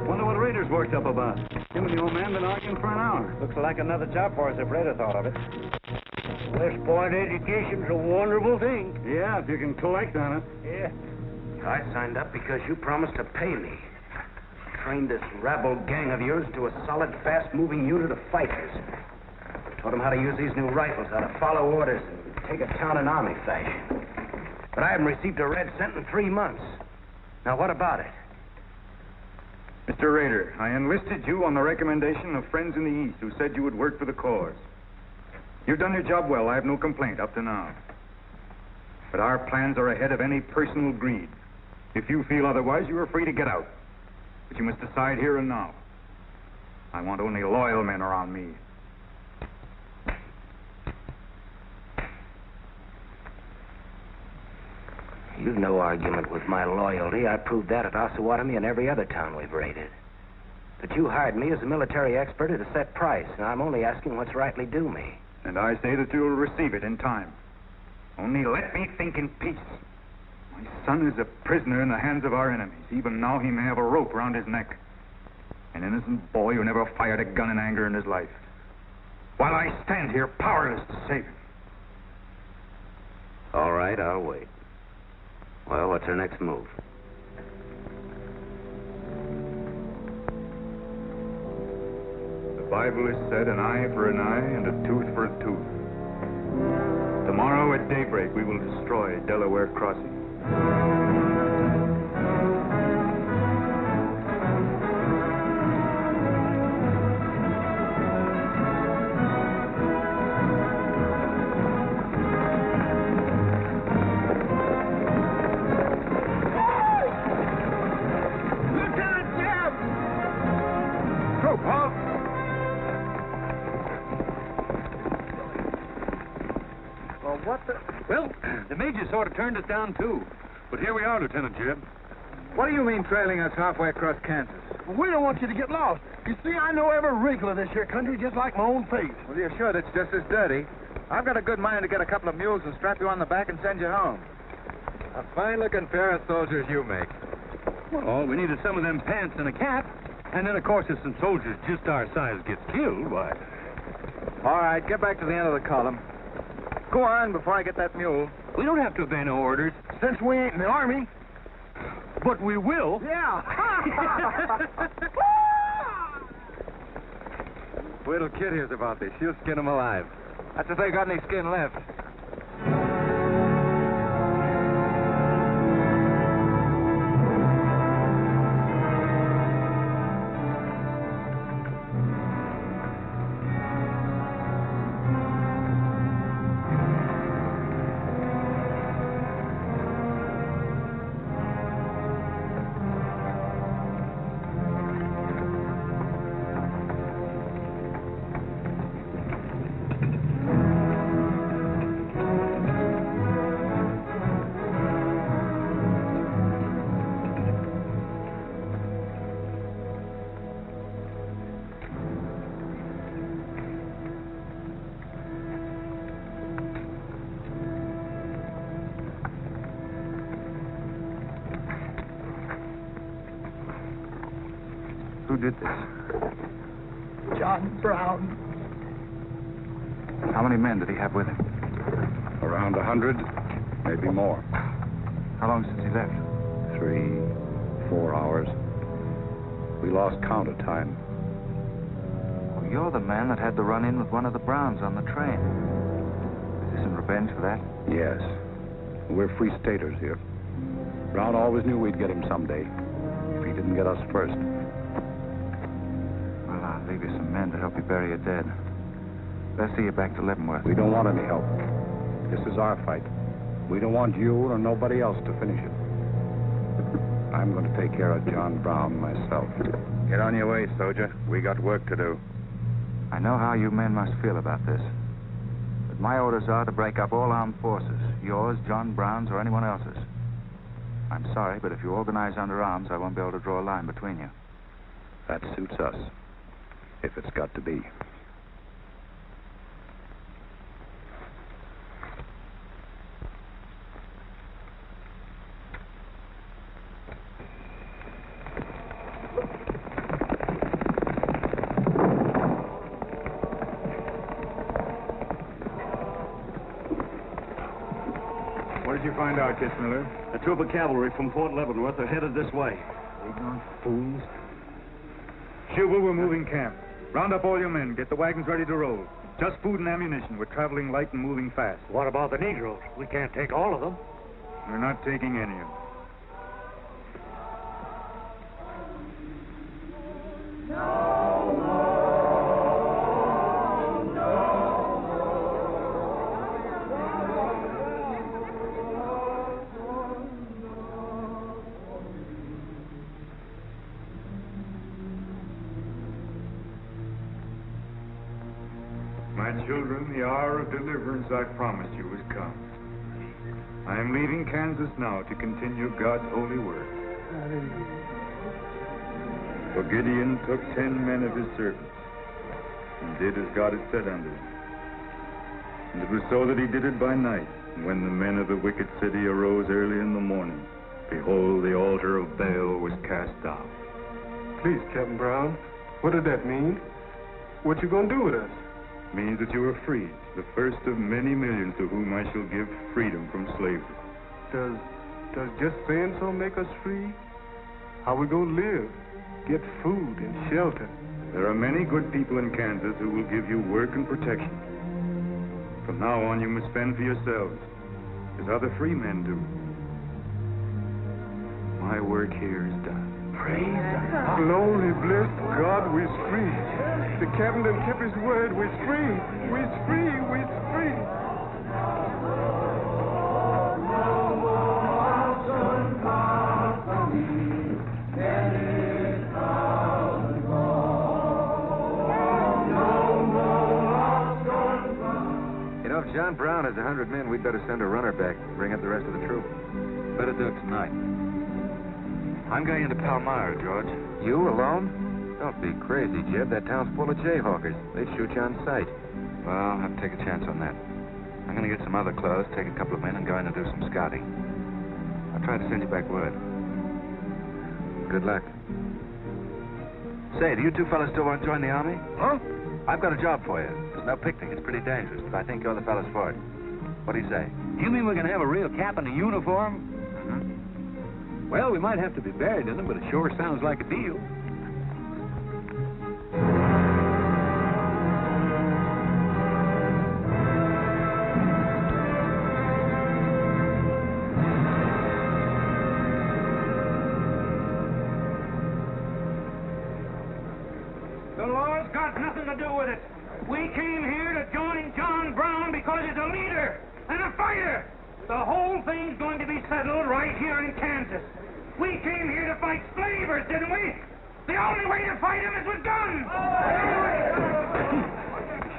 Wonder what Rader's worked up about. Him and the old man been arguing for an hour. Looks like another job for us if Raider thought of it. West Point education's a wonderful thing. Yeah, if you can collect on it. Yeah. I signed up because you promised to pay me. Trained this rabble gang of yours to a solid, fast-moving unit of fighters. Taught them how to use these new rifles, how to follow orders, and take a town in army fashion. But I haven't received a red cent in 3 months. Now, what about it? Mr. Rader, I enlisted you on the recommendation of friends in the East who said you would work for the cause. You've done your job well. I have no complaint up to now. But our plans are ahead of any personal greed. If you feel otherwise, you are free to get out. But you must decide here and now. I want only loyal men around me. You've no argument with my loyalty. I proved that at Osawatomie and every other town we've raided. But you hired me as a military expert at a set price, and I'm only asking what's rightly due me. And I say that you'll receive it in time. Only let me think in peace. My son is a prisoner in the hands of our enemies. Even now he may have a rope around his neck. An innocent boy who never fired a gun in anger in his life. While I stand here powerless to save him. All right, I'll wait. Well, what's our next move? The Bible has said an eye for an eye and a tooth for a tooth. Tomorrow at daybreak we will destroy Delaware Crossing. go, Paul. Well, what the... Well, the Major sort of turned us down, too. But here we are, Lieutenant Jeb. What do you mean trailing us halfway across Kansas? We don't want you to get lost. You see, I know every wrinkle of this here country just like my own face. Well, you're sure that's just as dirty? I've got a good mind to get a couple of mules and strap you on the back and send you home. A fine-looking pair of soldiers you make. Well, we needed some of them pants and a cap. And then, of course, if some soldiers just our size gets killed, why... All right, get back to the end of the column. Go on before I get that mule. We don't have to obey no orders. Since we ain't in the Army. But we will. Yeah. Wait till Kit hears about this. She'll skin him alive. That's if they got any skin left. Who did this? John Brown. How many men did he have with him? Around 100, maybe more. How long since he left? 3, 4 hours. We lost count of time. Well, you're the man that had the run-in with one of the Browns on the train. Is this in revenge for that? Yes. We're free staters here. Brown always knew we'd get him someday. If he didn't get us first. Well, I'll leave you some men to help you bury your dead. Let's see you back to Leavenworth. We don't want any help. This is our fight. We don't want you or nobody else to finish it. I'm going to take care of John Brown myself. Get on your way, soldier. We got work to do. I know how you men must feel about this. But my orders are to break up all armed forces. Yours, John Brown's, or anyone else's. I'm sorry, but if you organize under arms, I won't be able to draw a line between you. That suits us. If it's got to be. What did you find out, Miller? A troop of cavalry from Fort Leavenworth are headed this way. Ignorant fools. Shubel, we're moving camp. Round up all your men. Get the wagons ready to roll. Just food and ammunition. We're traveling light and moving fast. What about the Negroes? We can't take all of them. We're not taking any of them. My children, the hour of deliverance I promised you has come. I am leaving Kansas now to continue God's holy work. For Gideon took 10 men of his servants and did as God had said unto him. And it was so that he did it by night. And when the men of the wicked city arose early in the morning, behold, the altar of Baal was cast down. Please, Captain Brown, what did that mean? What you gonna do with us? Means that you are free, the first of many millions to whom I shall give freedom from slavery. Does just saying so make us free? How we gonna live? Get food and shelter? There are many good people in Kansas who will give you work and protection. From now on, you must fend for yourselves, as other free men do. My work here is done. Praise God. Glory, bless God, we're free. The captain done kept his word. We're free. We're free. We're free. John Brown has 100 men. We'd better send a runner back, bring up the rest of the troop. Better do it tonight. I'm going into Palmyra, George. You alone? Don't be crazy, Jeb. That town's full of jayhawkers. They'd shoot you on sight. Well, I'll have to take a chance on that. I'm going to get some other clothes, take a couple of men, and go in and do some scouting. I'll try to send you back word. Good luck. Say, do you two fellas still want to join the Army? Huh? I've got a job for you. There's no picnic. It's pretty dangerous, but I think you're the fellas for it. What do you say? You mean we're going to have a real cap and a uniform? Mm-hmm. Well, we might have to be buried in them, but it sure sounds like a deal. The law's got nothing to do with it. We came here to join John Brown because he's a leader and a fighter. The whole thing's going to be settled right here in Kansas. We came here to fight slavers, didn't we? The only way to fight them is with guns.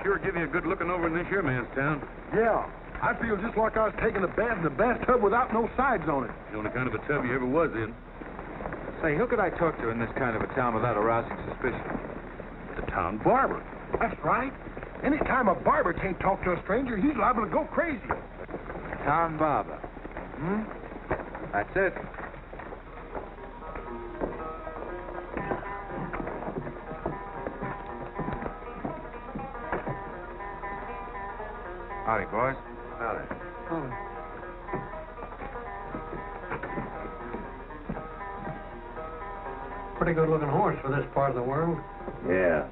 Sure give you a good looking over in this here man's town. Yeah. I feel just like I was taking a bath in a bathtub without no sides on it. The only kind of a tub you ever was in. Say, who could I talk to in this kind of a town without arousing suspicion? The town barber. That's right. Anytime a barber can't talk to a stranger, he's liable to go crazy. Town barber. Hmm? That's it. Howdy, boys. Howdy. Pretty good looking horse for this part of the world. Yeah.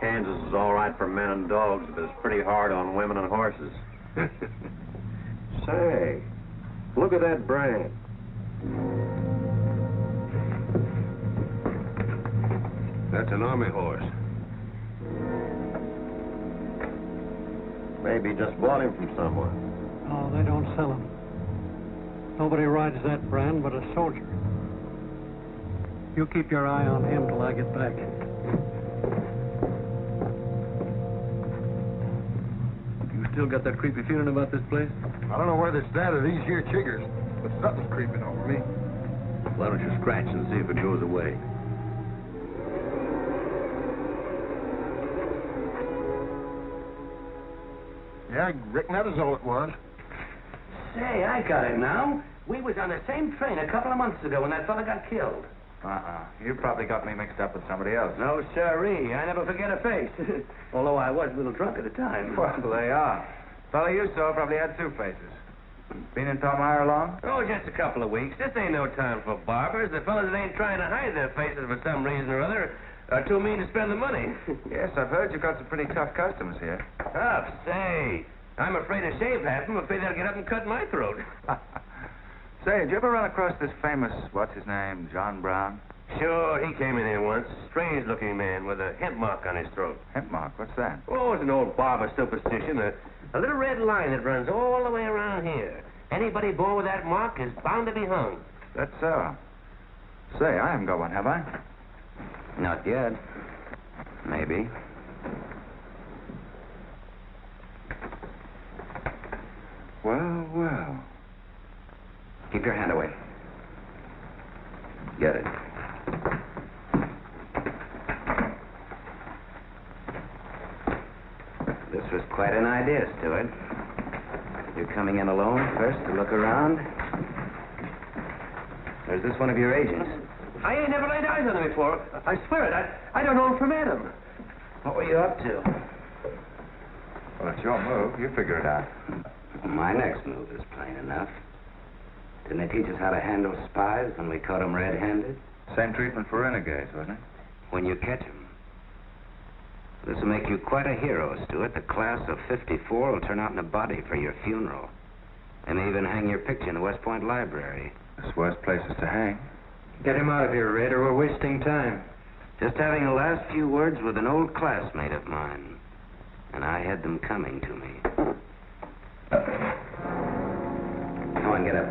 Kansas is all right for men and dogs, but it's pretty hard on women and horses. Say, look at that brand. That's an army horse. Maybe he just bought him from someone. Oh, they don't sell them. Nobody rides that brand but a soldier. You keep your eye on him till I get back. You still got that creepy feeling about this place? I don't know whether it's that or these here chiggers, but something's creeping over me. Why don't you scratch and see if it goes away? Yeah, I reckon that is all it was. Say, I got it now. We was on the same train a couple of months ago when that fella got killed. You probably got me mixed up with somebody else. No, sirree. I never forget a face. Although I was a little drunk at the time. Well, they are. Fella you saw probably had two faces. Been in Palmyra long? Oh, just a couple of weeks. This ain't no time for barbers. The fellas that ain't trying to hide their faces for some reason or other are too mean to spend the money. Yes, I've heard you've got some pretty tough customers here. Tough? Say, I'm afraid to shave half of them. Afraid they'll get up and cut my throat. Say, did you ever run across this famous, what's his name, John Brown? Sure, he came in here once. Strange-looking man with a hemp mark on his throat. Hemp mark? What's that? Oh, it's an old barber superstition. A little red line that runs all the way around here. Anybody born with that mark is bound to be hung. That's so. Say, I haven't got one, have I? Not yet. Maybe. Well, well. Keep your hand away. Get it. This was quite an idea, Stuart. You're coming in alone first to look around? Or is this one of your agents? I ain't never laid eyes on him before. I swear it. I don't know him from Adam. What were you up to? Well, it's your move. You figure it out. My next move is plain enough. Didn't they teach us how to handle spies when we caught them red-handed? Same treatment for renegades, wasn't it? When you catch them. This will make you quite a hero, Stuart. The class of '54 will turn out in a body for your funeral. They may even hang your picture in the West Point Library. There's worse places to hang. Get him out of here, Red, or we're wasting time. Just having the last few words with an old classmate of mine. And I had them coming to me. Come on, get up.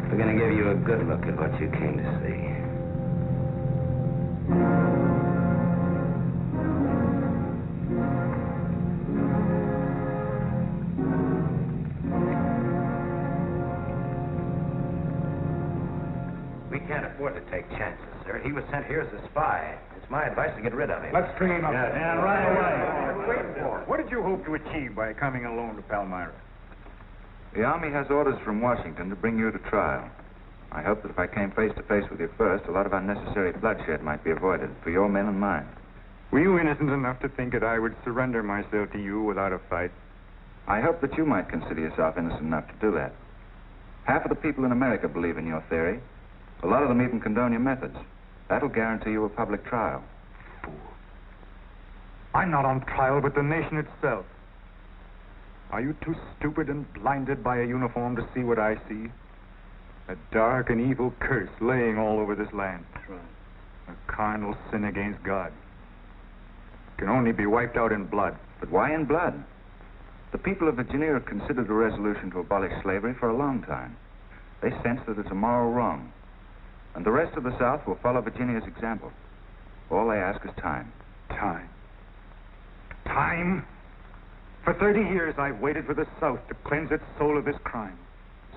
We're going to give you a good look at what you came to see. he was sent here as a spy. It's my advice to get rid of him. Let's string him up. Yeah, and right away. What did you hope to achieve by coming alone to Palmyra? The Army has orders from Washington to bring you to trial. I hope that if I came face to face with you first, a lot of unnecessary bloodshed might be avoided for your men and mine. Were you innocent enough to think that I would surrender myself to you without a fight? I hope that you might consider yourself innocent enough to do that. Half of the people in America believe in your theory. A lot of them even condone your methods. That'll guarantee you a public trial. I'm not on trial, but the nation itself. Are you too stupid and blinded by a uniform to see what I see? A dark and evil curse laying all over this land. A carnal sin against God. Can only be wiped out in blood. But why in blood? The people of Virginia have considered a resolution to abolish slavery for a long time. They sense that it's a moral wrong. And the rest of the South will follow Virginia's example. All they ask is time. Time. Time? For 30 years, I've waited for the South to cleanse its soul of this crime.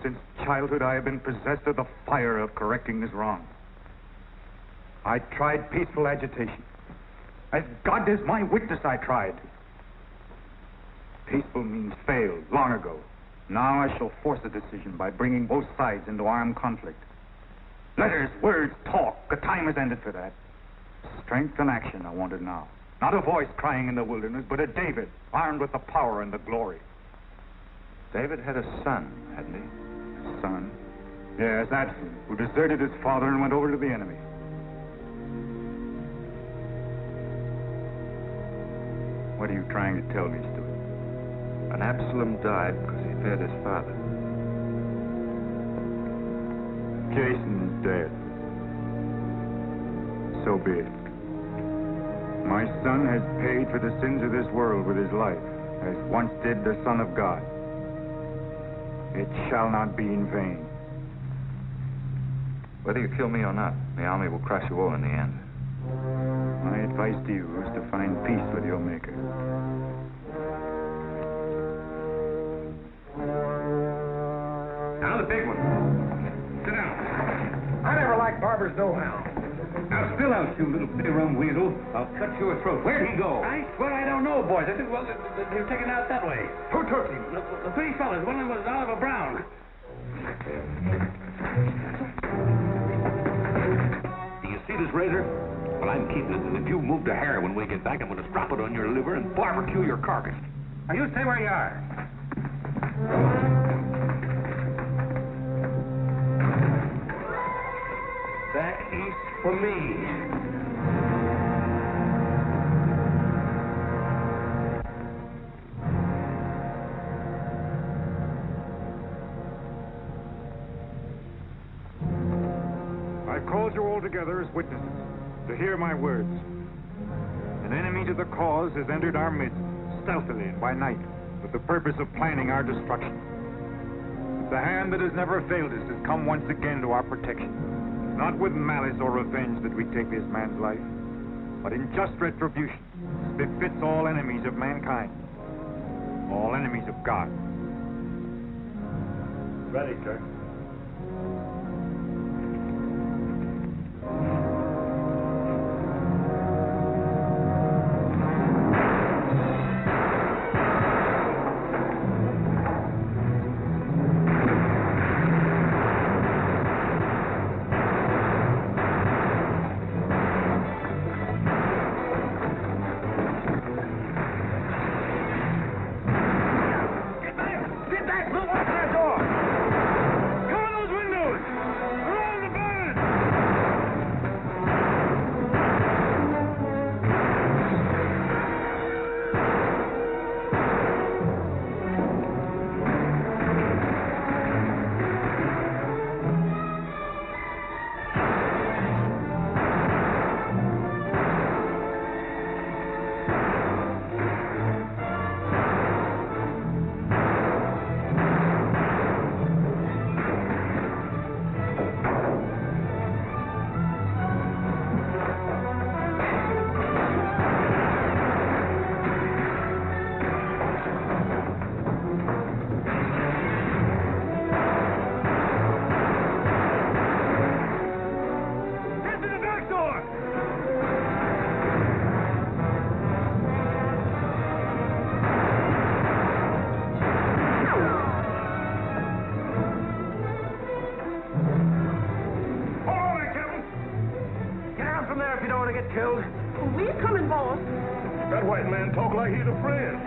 Since childhood, I have been possessed of the fire of correcting this wrong. I tried peaceful agitation. As God is my witness, I tried. Peaceful means failed long ago. Now I shall force a decision by bringing both sides into armed conflict. Letters, words, talk. The time has ended for that. Strength and action I wanted now. Not a voice crying in the wilderness, but a David, armed with the power and the glory. David had a son, hadn't he? Son? Yes, Absalom, who deserted his father and went over to the enemy. What are you trying to tell me, Stuart? And Absalom died because he feared his father. Jason's dead. So be it. My son has paid for the sins of this world with his life, as once did the Son of God. It shall not be in vain. Whether you kill me or not, the Army will crush you all in the end. My advice to you is to find peace with your Maker. Now the big one. Sit down. I never liked Barber's know-how. Now spill out, you little big-rum weasel. I'll cut your throat. Where'd he go? I swear I don't know, boys. I think, well, they were taken out that way. Who took him? The three fellas. One of them was Oliver Brown. Do you see this razor? Well, I'm keeping it, and if you move the hair when we get back, I'm going to strap it on your liver and barbecue your carcass. Now, you stay where you are. Back east for me. I called you all together as witnesses to hear my words. An enemy to the cause has entered our midst, stealthily and by night, with the purpose of planning our destruction. The hand that has never failed us has come once again to our protection. Not with malice or revenge that we take this man's life, but in just retribution, as befits all enemies of mankind, all enemies of God. Ready, sir. We coming, boss. That white man talk like he's a friend.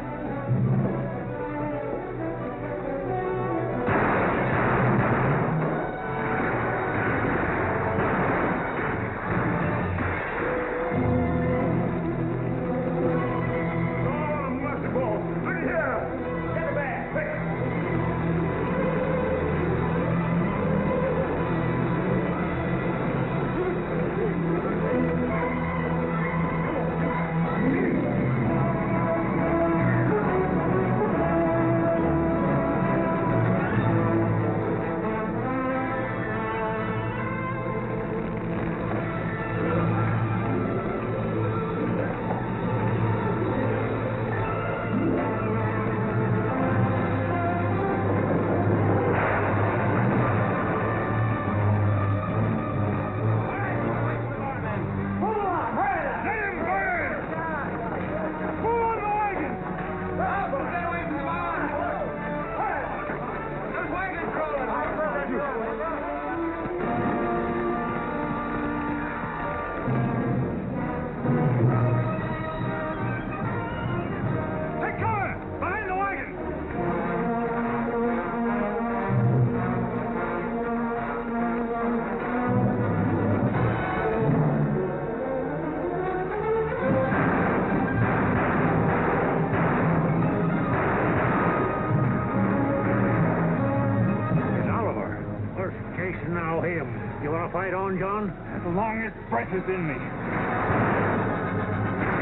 Fight on, John? As long as breath is in me.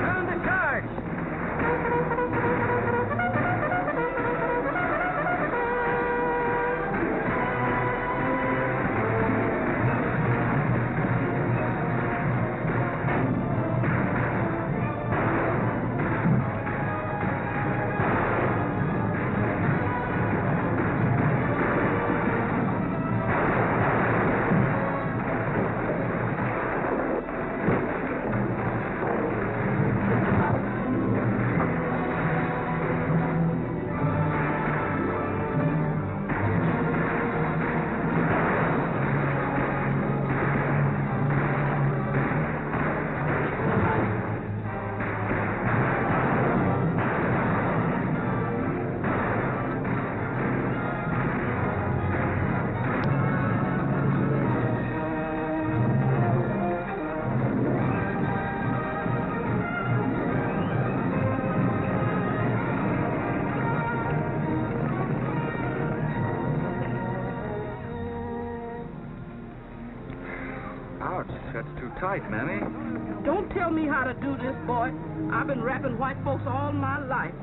Round the charge! That's too tight, Mammy. Don't tell me how to do this, boy. I've been wrapping white folks all my life.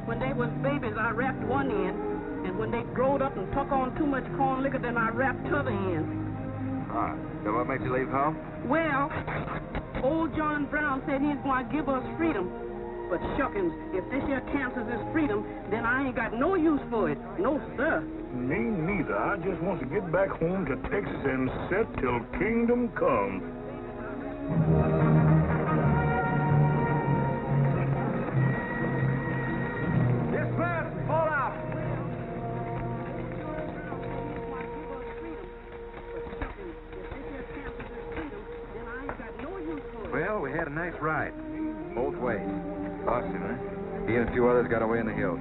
When they was babies, I wrapped one end. And when they growed up and took on too much corn liquor, then I wrapped t'other end. Ah, so what makes you leave home? Well, old John Brown said he's going to give us freedom. But shuckins, if this here Kansas is freedom, then I ain't got no use for it. No, sir. Me neither. I just want to get back home to Texas and set till kingdom comes. Dismiss! Fall out! Well, we had a nice ride. Both ways. Lost him, huh? He and a few others got away in the hills.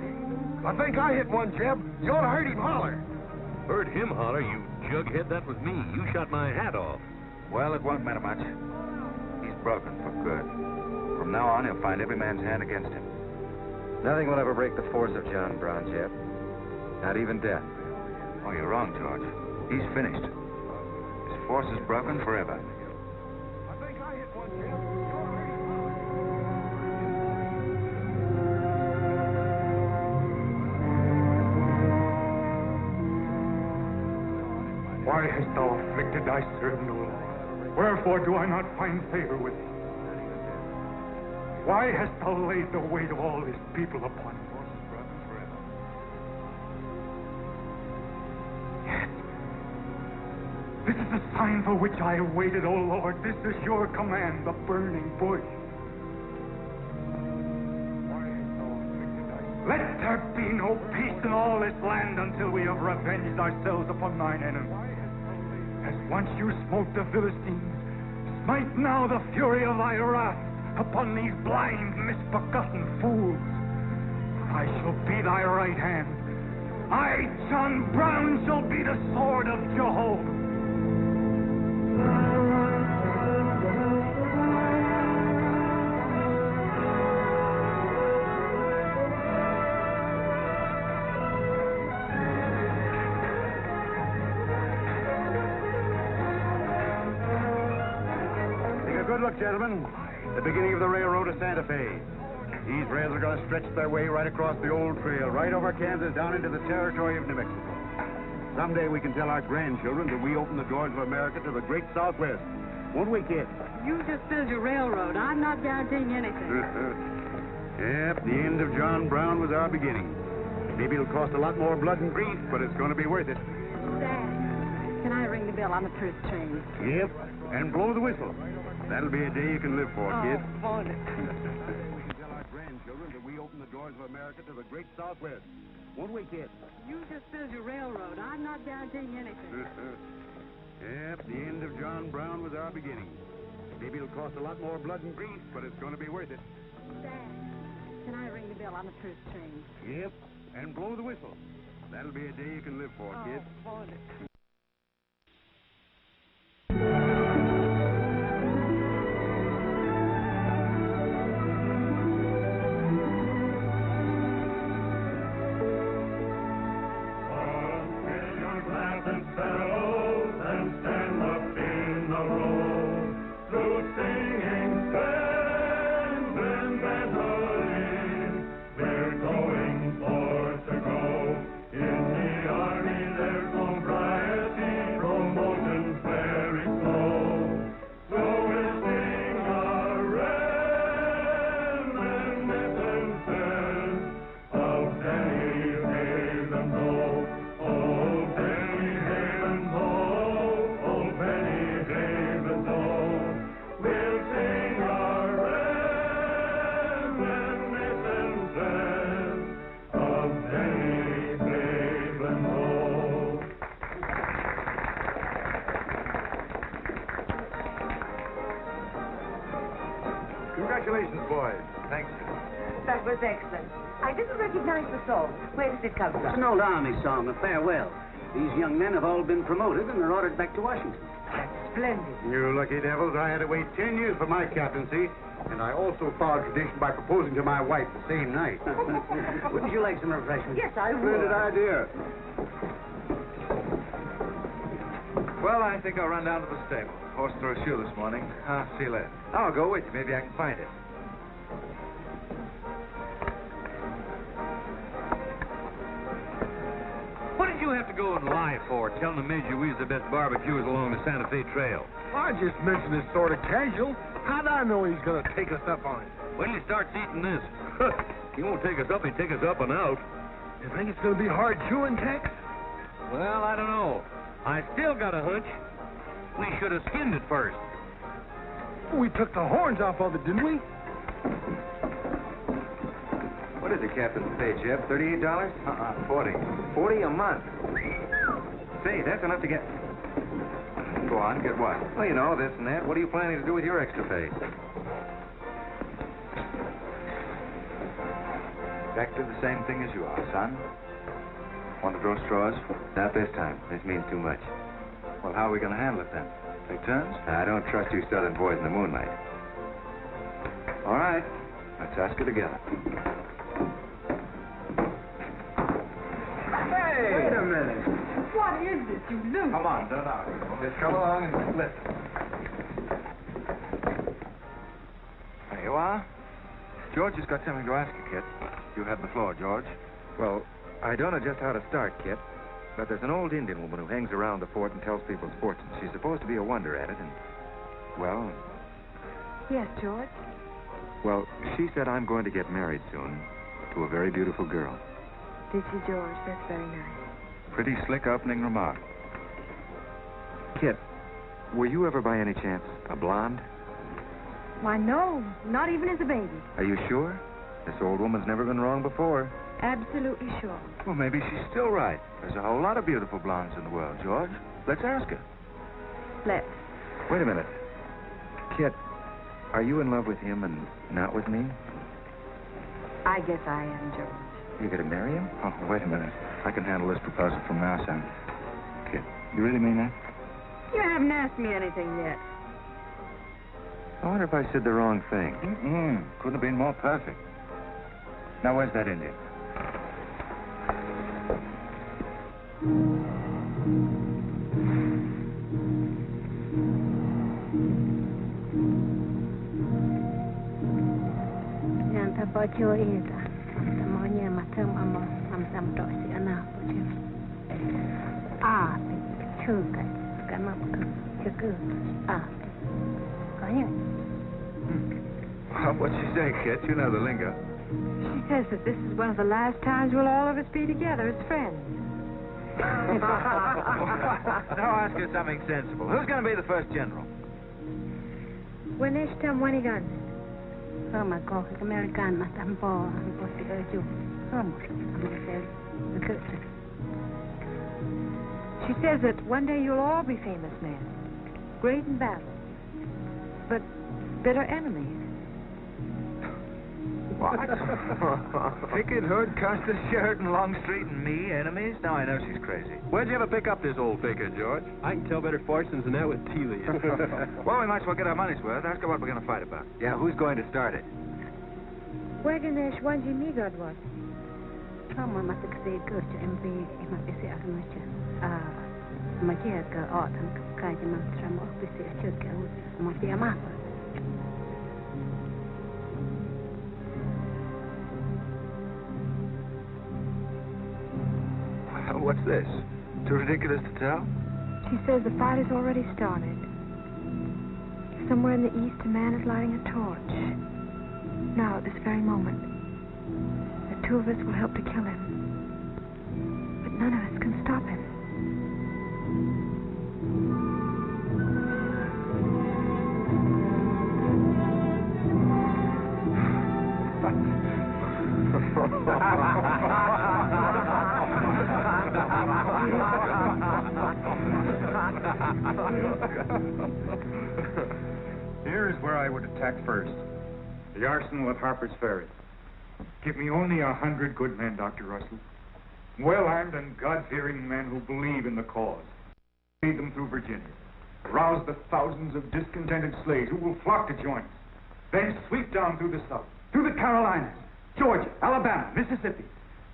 I think I hit one, Jeb. You ought to heard him holler. Heard him holler, you jughead. That was me. You shot my hat off. Well, it won't matter much. He's broken for good. From now on, he'll find every man's hand against him. Nothing will ever break the force of John Brown, Jeb. Not even death. Oh, you're wrong, George. He's finished. His force is broken forever. I think I hit one, Jeb. Why hast thou afflicted thy servant, O Lord? Wherefore do I not find favor with thee? Why hast thou laid the weight of all this people upon me? Yes. This is the sign for which I waited, O Lord. This is your command, the burning bush. Let there be no peace in all this land until we have revenged ourselves upon thine enemies. As once you smote the Philistines, smite now the fury of thy wrath upon these blind, misbegotten fools. I shall be thy right hand. I, John Brown, shall be the sword of Jehovah. Good look, gentlemen. The beginning of the railroad to Santa Fe. These rails are going to stretch their way right across the old trail, right over Kansas, down into the territory of New Mexico. Someday we can tell our grandchildren that we opened the doors of America to the great Southwest. Won't we, kid? You just build your railroad. I'm not guaranteeing anything. Yep, the end of John Brown was our beginning. Maybe it'll cost a lot more blood and grief, but it's going to be worth it. Dad, can I ring the bell on the first train? Yep, and blow the whistle. That'll be a day you can live for, kid. Won't it? We can tell our grandchildren that we opened the doors of America to the great Southwest. Won't we, kid? You just build your railroad. I'm not guaranteeing anything. Yep, the end of John Brown was our beginning. Maybe it'll cost a lot more blood and grief, but it's going to be worth it. Dad, can I ring the bell on the first train? Yep, and blow the whistle. That'll be a day you can live for, kid. Won't it? Congratulations, boys. Thanks. That was excellent. I didn't recognize the song. Where did it come from? It's an old army song, a farewell. These young men have all been promoted and are ordered back to Washington. That's splendid. You lucky devils. I had to wait 10 years for my captaincy, and I also followed tradition by proposing to my wife the same night. Wouldn't you like some refreshments? Yes, I would. Splendid idea. Well, I think I'll run down to the stable. Horse threw a shoe this morning. I'll see you later. I'll go with you. Maybe I can find it. What did you have to go and lie for, telling the Major we was the best barbecuers along the Santa Fe Trail? I just mentioned it sort of casual. How'd I know he's going to take us up on it? When he starts eating this, he won't take us up, he'll take us up and out. You think it's going to be hard chewing, Tex? Well, I don't know. I still got a hunch. We should have skinned it first. We took the horns off of it, didn't we? What is the captain's pay, Jeb? $38? 40. 40 a month. Say, that's enough to get... Go on, get what? Well, you know, this and that. What are you planning to do with your extra pay? Back to the same thing as you are, son. Want to draw straws? Not this time. This means too much. Well, how are we going to handle it then? Take turns? I don't trust you southern boys in the moonlight. All right. Let's ask her together. Hey! Wait a minute. What is this, you loose? Come on, don't argue. Just come along and listen. There you are. George has got something to ask you, Kit. You have the floor, George. Well, I don't know just how to start, Kit. But there's an old Indian woman who hangs around the fort and tells people's fortunes. She's supposed to be a wonder at it, and... Well... Yes, George? Well, she said I'm going to get married soon to a very beautiful girl. Did she, George? That's very nice. Pretty slick opening remark. Kit, were you ever by any chance a blonde? Why, no. Not even as a baby. Are you sure? This old woman's never been wrong before. Absolutely sure. Well, maybe she's still right. There's a whole lot of beautiful blondes in the world, George. Let's ask her. Let's. Wait a minute. Kit, Are you in love with him and not with me? I guess I am, George. You're going to marry him? Oh, wait a minute. I can handle this proposal from now on. Kid, you really mean that? You haven't asked me anything yet. I wonder if I said the wrong thing. Couldn't have been more perfect. Now, where's that Indian? What'd she say, Kit? You know the lingo. She says that this is one of the last times we'll all of us be together as friends. Now ask her something sensible. Who's going to be the first general? When is time when he gun? Oh my God, American matambo, She says that one day you'll all be famous men, great in battle, but bitter enemies. What? Picket, Hood, Custer, Sheridan, Longstreet, and me, enemies? Now I know she's crazy. Where'd you ever pick up this old figure, George? I can tell better fortunes than that with tea leaves. Well, we might as well get our money's worth. Ask her what we're going to fight about. Yeah, who's going to start it? Wagonesh wanji me God was. Someone must have said good to MV in my busy atmosphere. My dear girl, autumn, kind of monster, more busy as you go, more dear mapper. What's this? Too ridiculous to tell? She says the fight has already started. Somewhere in the east, a man is lighting a torch. Now, at this very moment, the two of us will help to kill him. But none of us can stop him. Here's where I would attack first. The arsenal at Harper's Ferry. Give me only 100 good men, Dr. Russell. Well-armed and God-fearing men who believe in the cause. Lead them through Virginia. Rouse the thousands of discontented slaves who will flock to join us. Then sweep down through the South, through the Carolinas, Georgia, Alabama, Mississippi.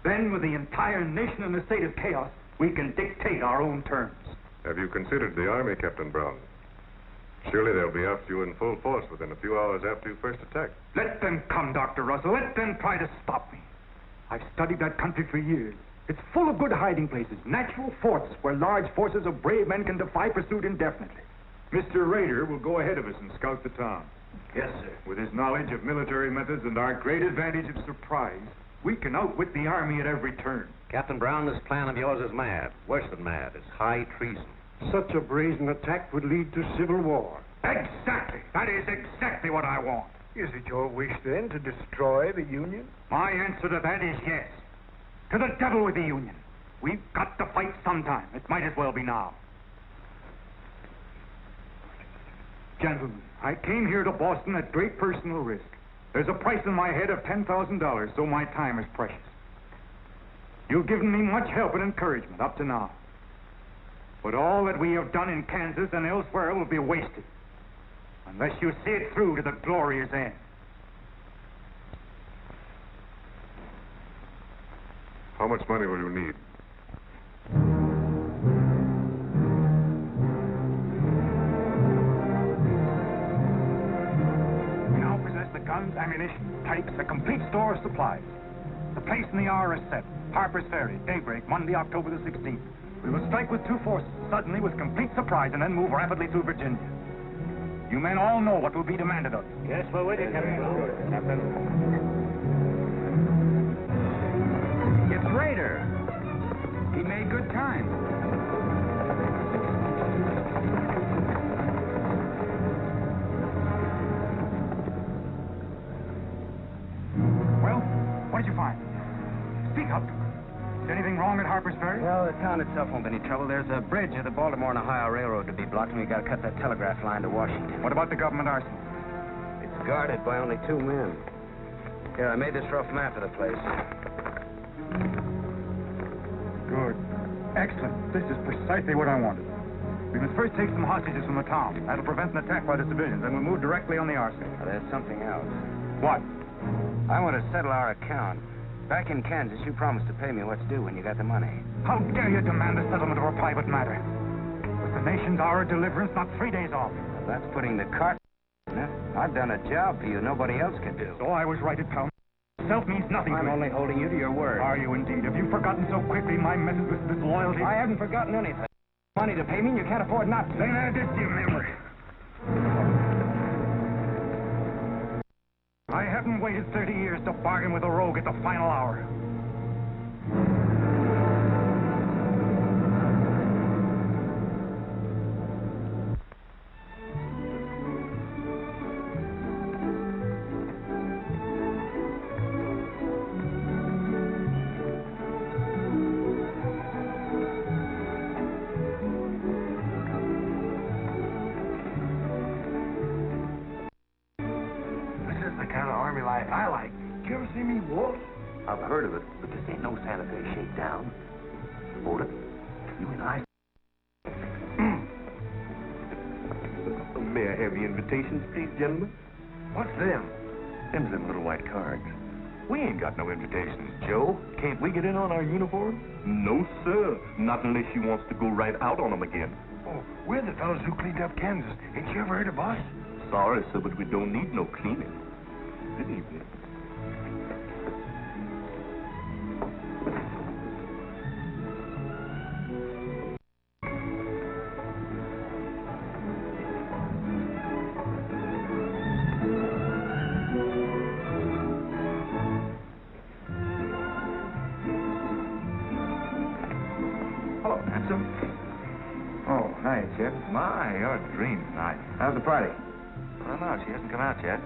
Then, with the entire nation in a state of chaos, we can dictate our own terms. Have you considered the Army, Captain Brown? Surely they'll be after you in full force within a few hours after you first attack. Let them come, Dr. Russell. Let them try to stop me. I've studied that country for years. It's full of good hiding places, natural forts where large forces of brave men can defy pursuit indefinitely. Mr. Rader will go ahead of us and scout the town. Yes, sir. With his knowledge of military methods and our great advantage of surprise, we can outwit the Army at every turn. Captain Brown, this plan of yours is mad. Worse than mad. It's high treason. Such a brazen attack would lead to civil war. Exactly. That is exactly what I want. Is it your wish, then, to destroy the Union? My answer to that is yes. To the devil with the Union. We've got to fight sometime. It might as well be now. Gentlemen, I came here to Boston at great personal risk. There's a price in my head of $10,000, so my time is precious. You've given me much help and encouragement up to now. But all that we have done in Kansas and elsewhere will be wasted unless you see it through to the glorious end. How much money will you need? We now possess the guns, ammunition, tanks, a complete store of supplies. The place and the hour is set. Harper's Ferry, daybreak, Monday, October the 16th. We will strike with two forces, suddenly with complete surprise, and then move rapidly through Virginia. You men all know what will be demanded of you. Yes, we're waiting, Captain. It's Rader. He made good time. Well, what did you find? Speak up. Is anything wrong at Harper's Ferry? Well, the town itself won't be any trouble. There's a bridge of the Baltimore and Ohio Railroad to be blocked, and we've got to cut that telegraph line to Washington. What about the government arsenal? It's guarded by only 2 men. Here, I made this rough map of the place. Good. Excellent. This is precisely what I wanted. We must first take some hostages from the town. That'll prevent an attack by the civilians, and we'll move directly on the arsenal. There's something else. What? I want to settle our account. Back in Kansas, you promised to pay me what's due when you got the money. How dare you demand a settlement of a private matter? With the nation's hour of deliverance not 3 days off. Well, that's putting the cart in it. I've done a job for you nobody else could do. So I was right at town. Self means nothing to me. I'm only holding you to your word. Are you indeed? Have you forgotten so quickly my message with disloyalty? I haven't forgotten anything. Money to pay me, and you can't afford not to. Then add this to your memory. I haven't waited 30 years to bargain with a rogue at the final hour. I like. Did you ever see me walk? I've heard of it, but this ain't no Santa Fe shakedown. Hold it. You and I. May I have your invitations, please, gentlemen? What's them? Them's them little white cards. We ain't got no invitations, Joe. Can't we get in on our uniform? No, sir. Not unless you wants to go right out on them again. Oh, we're the fellows who cleaned up Kansas. Ain't you ever heard of us? Sorry, sir, but we don't need no cleaning. Good evening. Hello, handsome. Oh, hi, Jeb. My, you're a dream tonight. How's the party? I don't know. She hasn't come out yet.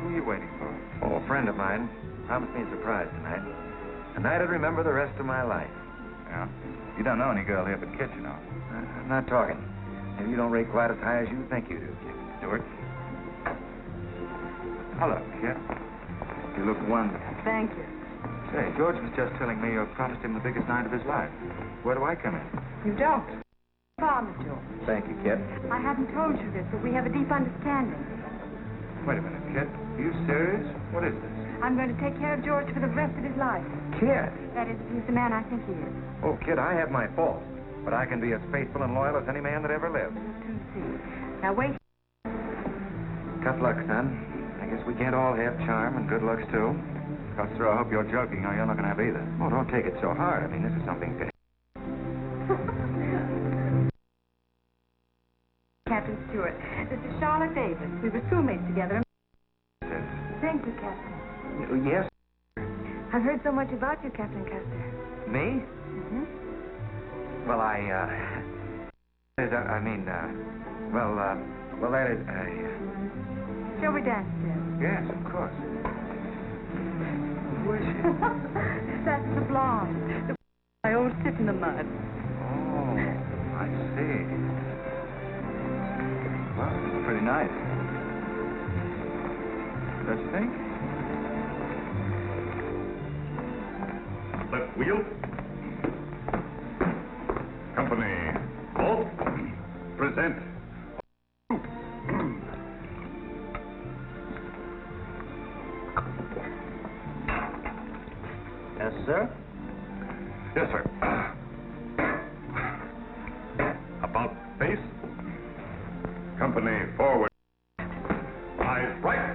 Who are you waiting for? Oh, a friend of mine promised me a surprise tonight. A night I'd remember the rest of my life. Yeah? You don't know any girl here but Kit, you know. I'm not talking. Maybe you don't rate quite as high as you think you do, Jeb Stuart. Hello, Kit. You look wonderful. Thank you. Say, George was just telling me you promised him the biggest night of his life. Where do I come in? You don't. Father, George. Thank you, Kit. I haven't told you this, but we have a deep understanding. Wait a minute, Kit. Are you serious? What is this? I'm going to take care of George for the rest of his life. Kit! That is, if he's the man I think he is. Oh, Kit, I have my faults. But I can be as faithful and loyal as any man that ever lived. Now, wait. Tough luck, son. I guess we can't all have charm and good looks, too. Custer, I hope you're joking, or you're not going to have either. Oh, don't take it so hard. I mean, this is something to... Captain Stuart, this is Charlotte Davis. We were schoolmates together. Thank you, Captain. Yes? I've heard so much about you, Captain Custer. Me? Mm-hmm. Well, well, that is, Shall we dance, Jim? Yes, of course. Who is she? That's the blonde. The I always sit in the mud. Oh, I see. Well, pretty nice. Don't you think? Left wheel. Company. Halt. Present. Yes, sir? Yes, sir. About face. Company forward. Eyes right.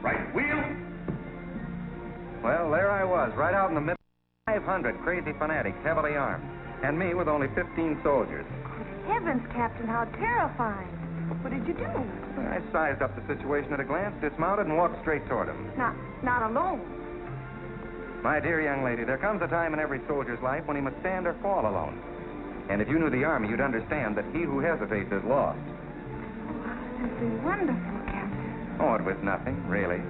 Right wheel. Well, there I was, right out in the middle of 500 crazy fanatics, heavily armed. And me with only 15 soldiers. Heavens, Captain, how terrifying. What did you do? I sized up the situation at a glance, dismounted, and walked straight toward him. Not alone. My dear young lady, there comes a time in every soldier's life when he must stand or fall alone. And if you knew the Army, you'd understand that he who hesitates is lost. Simply wonderful, Captain. Oh, it was nothing, really.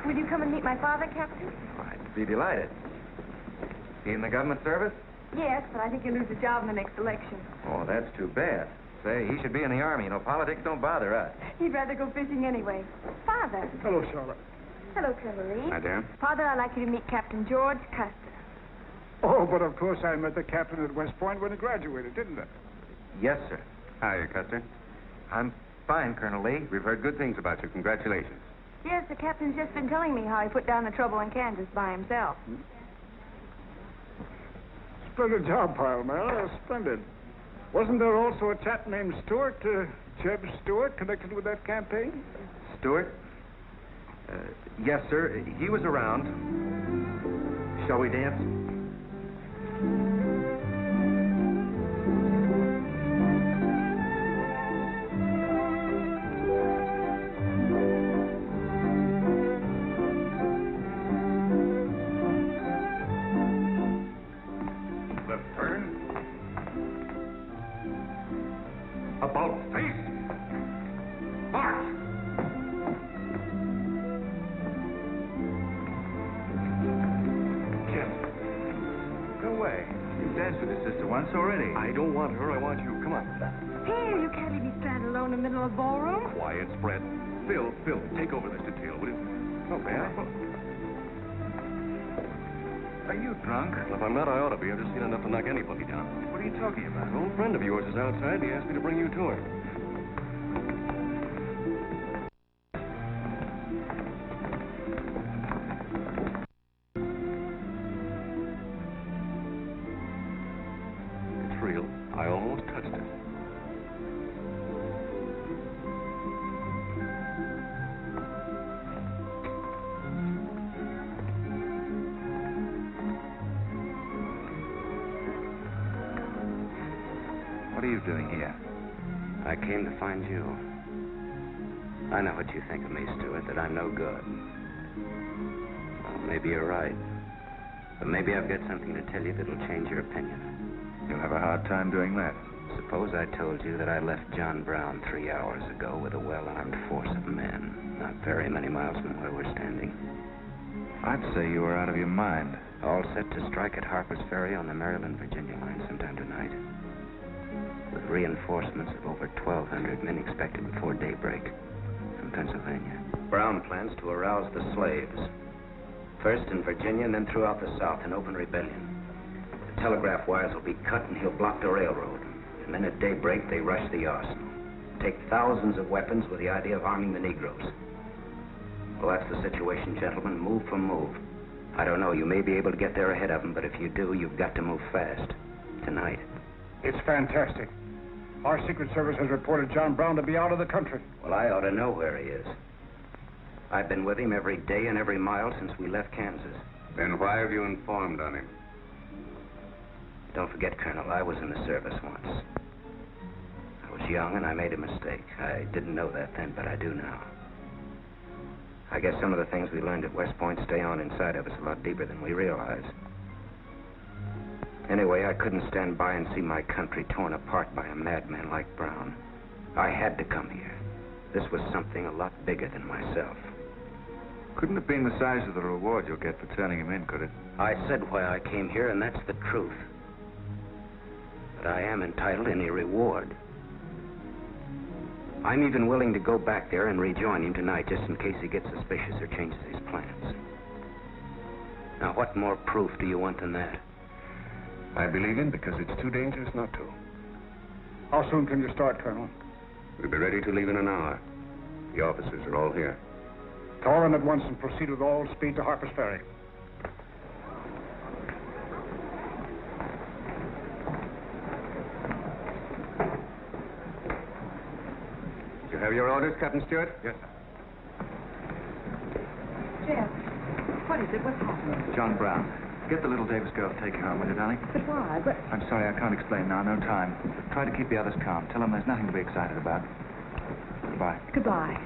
Will you come and meet my father, Captain? I'd be delighted. He in the government service? Yes, but I think he'll lose his job in the next election. Oh, that's too bad. Say, he should be in the Army. You know, politics don't bother us. He'd rather go fishing anyway. Father. Hello, Charlotte. Hello, Colonel Lee. Hi, dear. Father, I'd like you to meet Captain George Custer. Oh, but of course I met the captain at West Point when he graduated, didn't I? Yes, sir. Hiya, Custer. I'm fine, Colonel Lee. We've heard good things about you. Congratulations. Yes, the captain's just been telling me how he put down the trouble in Kansas by himself. Splendid job, pile, Mel. Splendid. Wasn't there also a chap named Stuart, Jeb Stuart, connected with that campaign? Stuart? Yes, sir. He was around. Shall we dance? Left turn. About face. March. No way. You've danced with his sister once already. I don't want her, I want you. Come on. Here, you can't leave me stranded alone in the middle of the ballroom. Quiet, spread. Phil, take over this detail, will you? Oh, man. Are you drunk? Well, if I'm not, I ought to be. I've just seen enough to knock anybody down. What are you talking about? An old friend of yours is outside. He asked me to bring you to her. It's real. I almost touched it. What are you doing here? I came to find you. I know what you think of me, Stuart, that I'm no good. Well, maybe you're right. But maybe I've got something to tell you that'll change your opinion. You'll have a hard time doing that. Suppose I told you that I left John Brown 3 hours ago with a well-armed force of men, not very many miles from where we're standing. I'd say you were out of your mind. All set to strike at Harper's Ferry on the Maryland-Virginia line sometime tonight. With reinforcements of over 1,200 men expected before daybreak from Pennsylvania. Brown plans to arouse the slaves. First in Virginia and then throughout the South in open rebellion. The telegraph wires will be cut and he'll block the railroad. And then at daybreak they rush the arsenal. Take thousands of weapons with the idea of arming the Negroes. Well, that's the situation, gentlemen. Move for move. I don't know, you may be able to get there ahead of them, but if you do, you've got to move fast. Tonight. It's fantastic. Our Secret Service has reported John Brown to be out of the country. Well, I ought to know where he is. I've been with him every day and every mile since we left Kansas. Then why have you informed on him? Don't forget, Colonel, I was in the service once. I was young and I made a mistake. I didn't know that then, but I do now. I guess some of the things we learned at West Point stay on inside of us a lot deeper than we realize. Anyway, I couldn't stand by and see my country torn apart by a madman like Brown. I had to come here. This was something a lot bigger than myself. Couldn't have been the size of the reward you'll get for turning him in, could it? I said why I came here, and that's the truth. But I am entitled to any reward. I'm even willing to go back there and rejoin him tonight, just in case he gets suspicious or changes his plans. Now, what more proof do you want than that? I believe him because it's too dangerous not to. How soon can you start, Colonel? We'll be ready to leave in an hour. The officers are all here. Call them at once and proceed with all speed to Harper's Ferry. You have your orders, Captain Stewart? Yes, sir. Jeff, what is it? What's happening? John Brown. Get the little Davis girl to take you home, will you, darling? But why? But... I'm sorry, I can't explain now. No time. Try to keep the others calm. Tell them there's nothing to be excited about. Goodbye. Goodbye.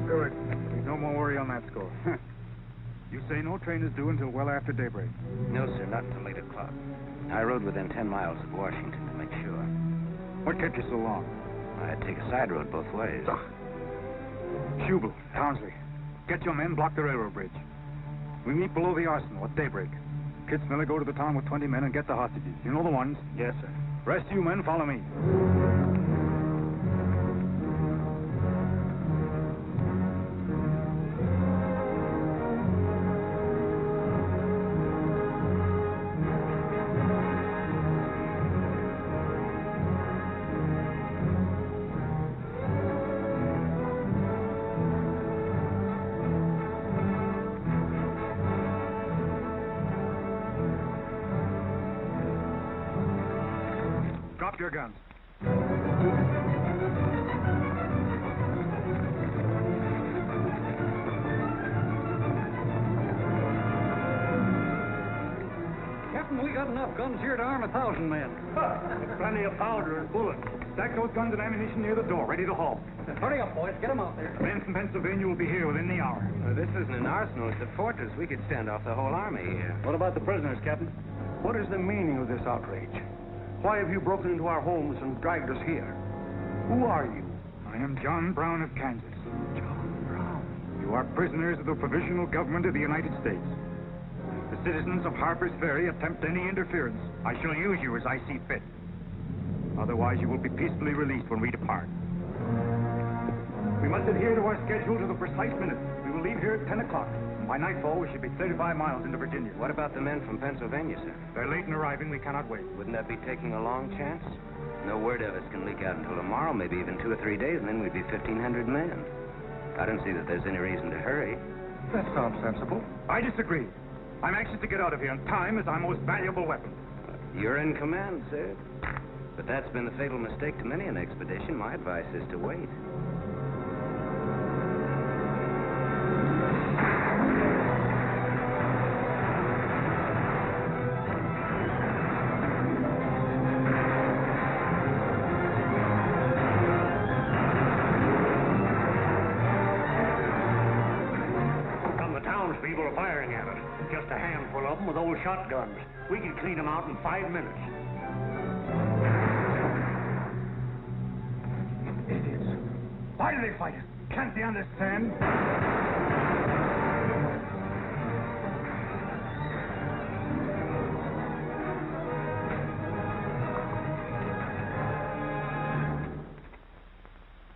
Do it. escort. You say no train is due until well after daybreak? No, sir, not until 8 o'clock. I rode within 10 miles of Washington to make sure. What kept you so long? I had to take a side road both ways. Schubel, Townsley, get your men, block the railroad bridge. We meet below the arsenal at daybreak. Kit Miller, go to the town with 20 men and get the hostages. You know the ones? Yes, sir. Rest of you men, follow me. Drop your guns. Captain, we got enough guns here to arm 1,000 men. Plenty of powder and bullets. Stack those guns and ammunition near the door, ready to haul. Hurry up, boys. Get them out there. Men from Pennsylvania will be here within the hour. This isn't an arsenal, it's a fortress. We could stand off the whole army here. What about the prisoners, Captain? What is the meaning of this outrage? Why have you broken into our homes and dragged us here? Who are you? I am John Brown of Kansas. John Brown. You are prisoners of the provisional government of the United States. If the citizens of Harper's Ferry attempt any interference, I shall use you as I see fit. Otherwise, you will be peacefully released when we depart. We must adhere to our schedule to the precise minute. We will leave here at 10 o'clock. By nightfall, we should be 35 miles into Virginia. What about the men from Pennsylvania, sir? They're late in arriving. We cannot wait. Wouldn't that be taking a long chance? No word of us can leak out until tomorrow, maybe even 2 or 3 days, and then we'd be 1,500 men. I don't see that there's any reason to hurry. That sounds sensible. I disagree. I'm anxious to get out of here, and time is our most valuable weapon. You're in command, sir. But that's been the fatal mistake to many an expedition. My advice is to wait. People are firing at us. Just a handful of them with old shotguns. We can clean them out in 5 minutes. Idiots. Why do they fight us? Can't they understand?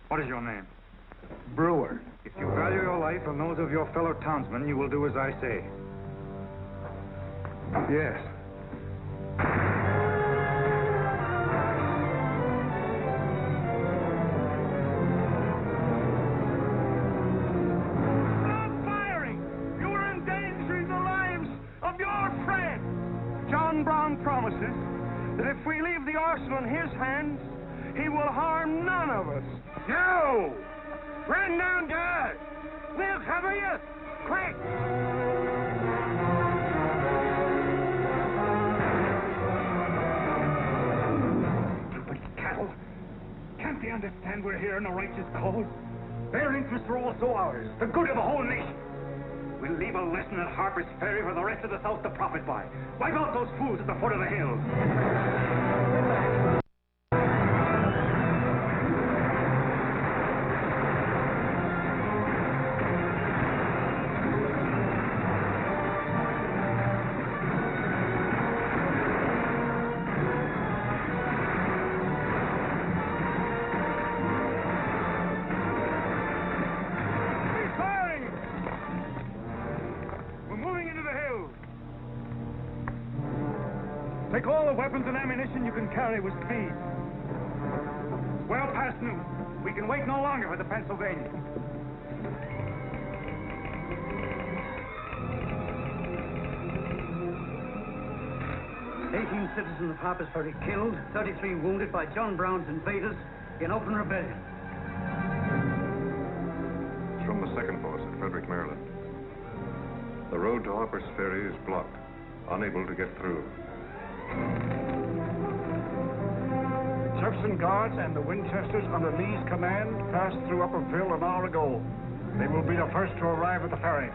What is your name? Brewer. If you value your life and those of your fellow townsmen, you will do as I say. Yes. Stop firing! You are endangering the lives of your friend. John Brown promises that if we leave the arsenal in his hands, he will harm none of us. No! Run down to us! We'll cover you! Quick! Stupid cattle! Can't they understand we're here in a righteous cause? Their interests are also ours, the good of the whole nation. We'll leave a lesson at Harper's Ferry for the rest of the South to profit by. Wipe out those fools at the foot of the hill. Take all the weapons and ammunition you can carry with speed. Well past noon. We can wait no longer for the Pennsylvania. 18 citizens of Harper's Ferry killed, 33 wounded by John Brown's invaders in open rebellion. It's from the second force at Frederick, Maryland. The road to Harper's Ferry is blocked, unable to get through. Jefferson Guards and the Winchesters under Lee's command passed through Upperville an hour ago. They will be the first to arrive at the ferry.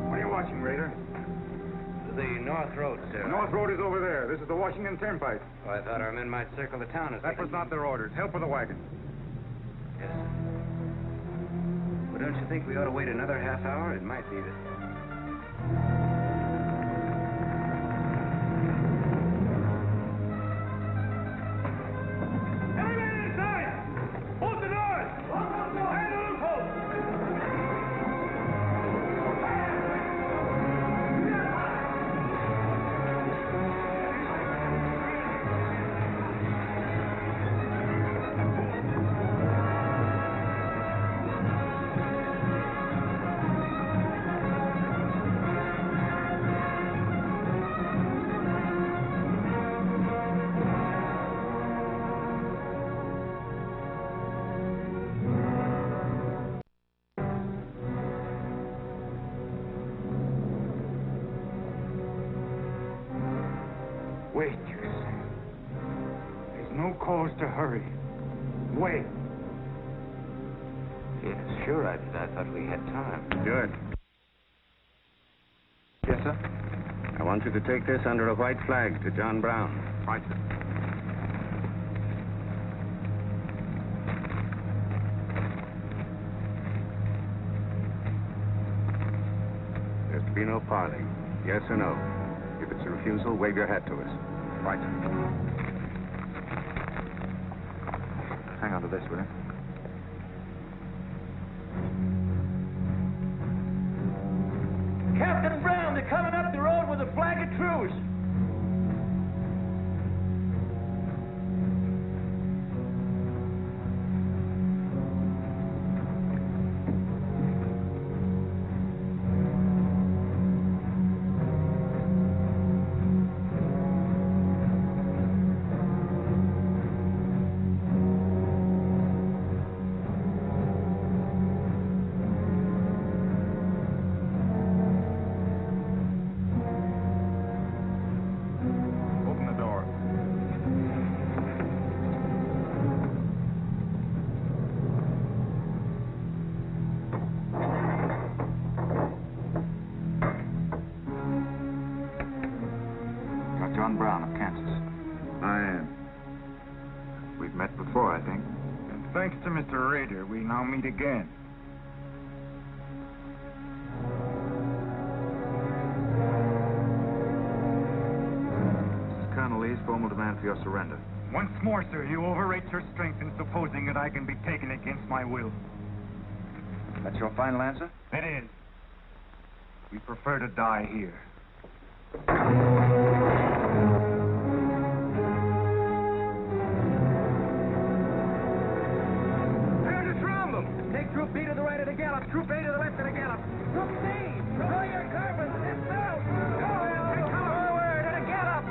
What are you watching, Raider? The North Road, sir. The North Road is over there. This is the Washington Turnpike. Oh, I thought our men might circle the town as That was not their orders. Help with the wagon. Yes, sir. Well, don't you think we ought to wait another half hour? It might be that... Wait, you say. There's no cause to hurry. Wait. Yes, sure, I thought we had time. Stuart. Yes, sir? I want you to take this under a white flag to John Brown. Right, sir. There's to be no parley. Yes or no? If it's a refusal, wave your hat to us. Right, sir. Hang on to this, will you? Captain Brown, they're coming up the road with a flag of truce. John Brown of Kansas. I am. We've met before, I think. And thanks to Mr. Rader, we now meet again. This is Colonel Lee's formal demand for your surrender. Once more, sir, you overrate your strength in supposing that I can be taken against my will. That's your final answer? It is. We prefer to die here. Take Troop B to the right of the gallop. Troop A to the left of the gallop. Troop C, throw your carbons. Left out. Forward at a gallop.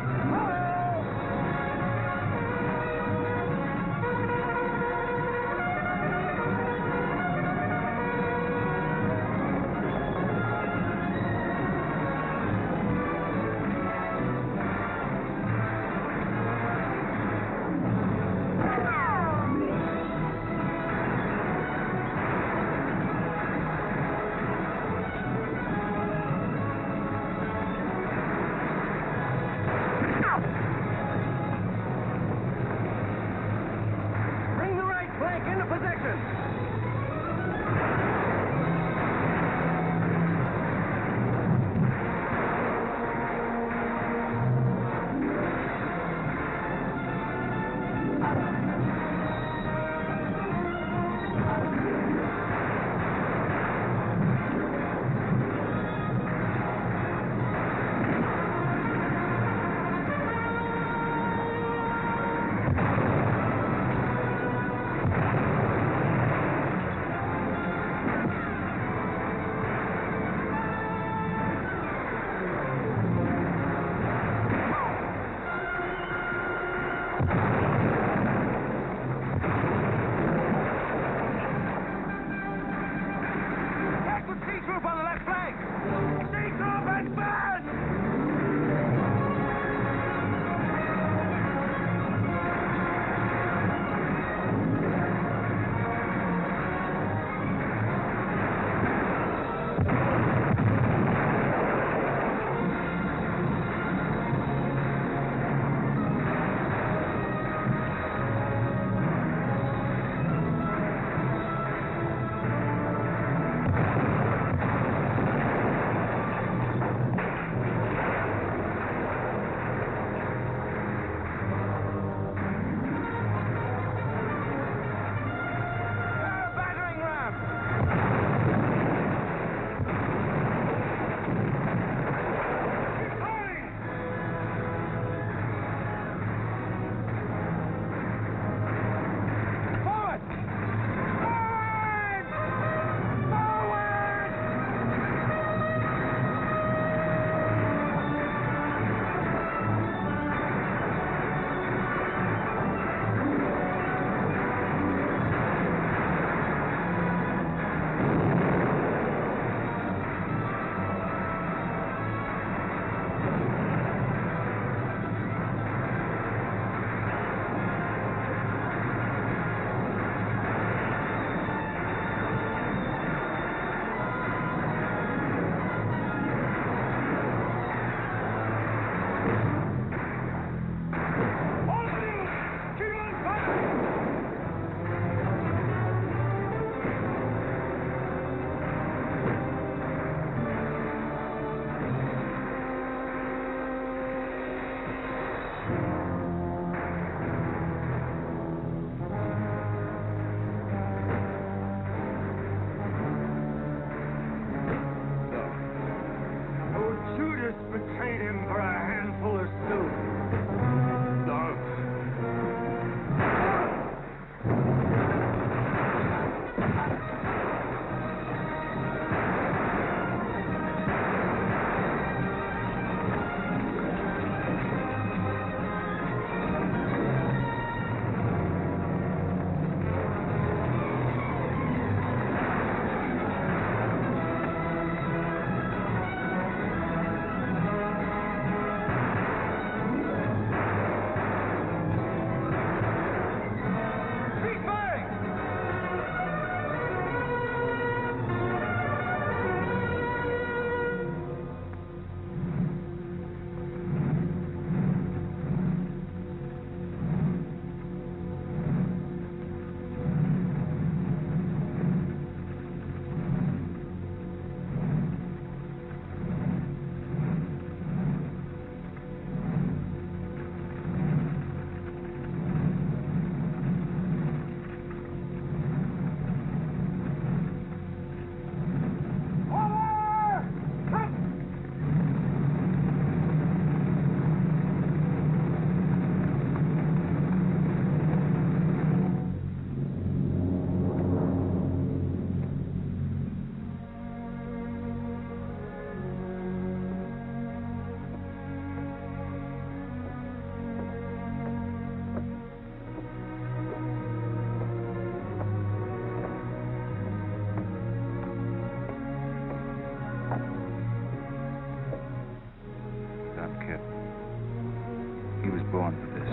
born for this.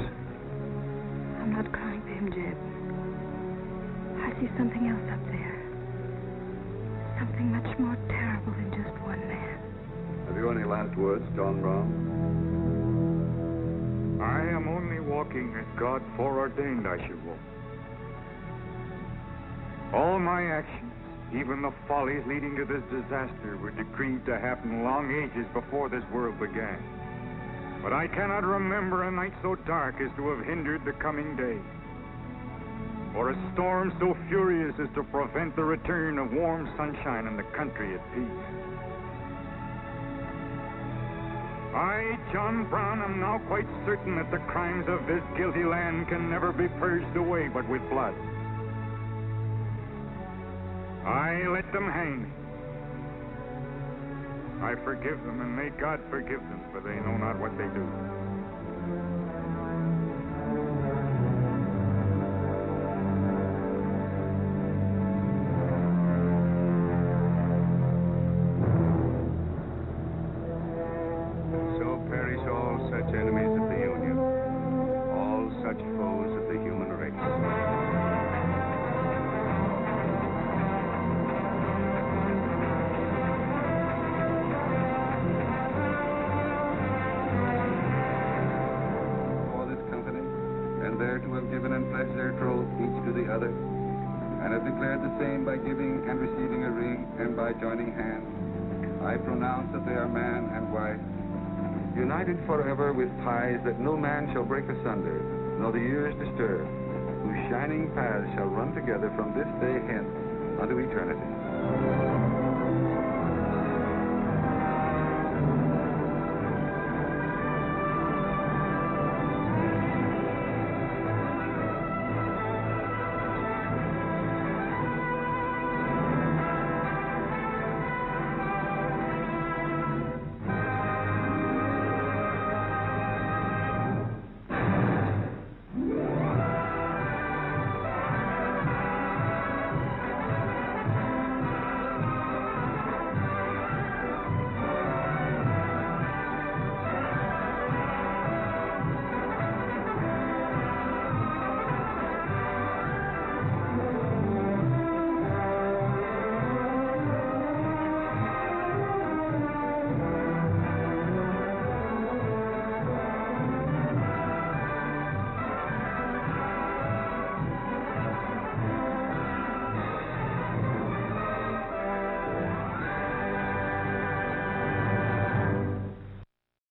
I'm not crying for him, Jeb. I see something else up there. Something much more terrible than just one man. Have you any last words, John Brown? I am only walking as God foreordained I should walk. All my actions, even the follies leading to this disaster, were decreed to happen long ages before this world began. But I cannot remember a night so dark as to have hindered the coming day, or a storm so furious as to prevent the return of warm sunshine and the country at peace. I, John Brown, am now quite certain that the crimes of this guilty land can never be purged away but with blood. I let them hang me. I forgive them, and may God forgive them, for they know not what they do. So perish all such enemies of the Union, all such foes of the human race. There to have given and pledged their troth each to the other, and have declared the same by giving and receiving a ring and by joining hands, I pronounce that they are man and wife, united forever with ties that no man shall break asunder, nor the years disturb, whose shining paths shall run together from this day hence unto eternity.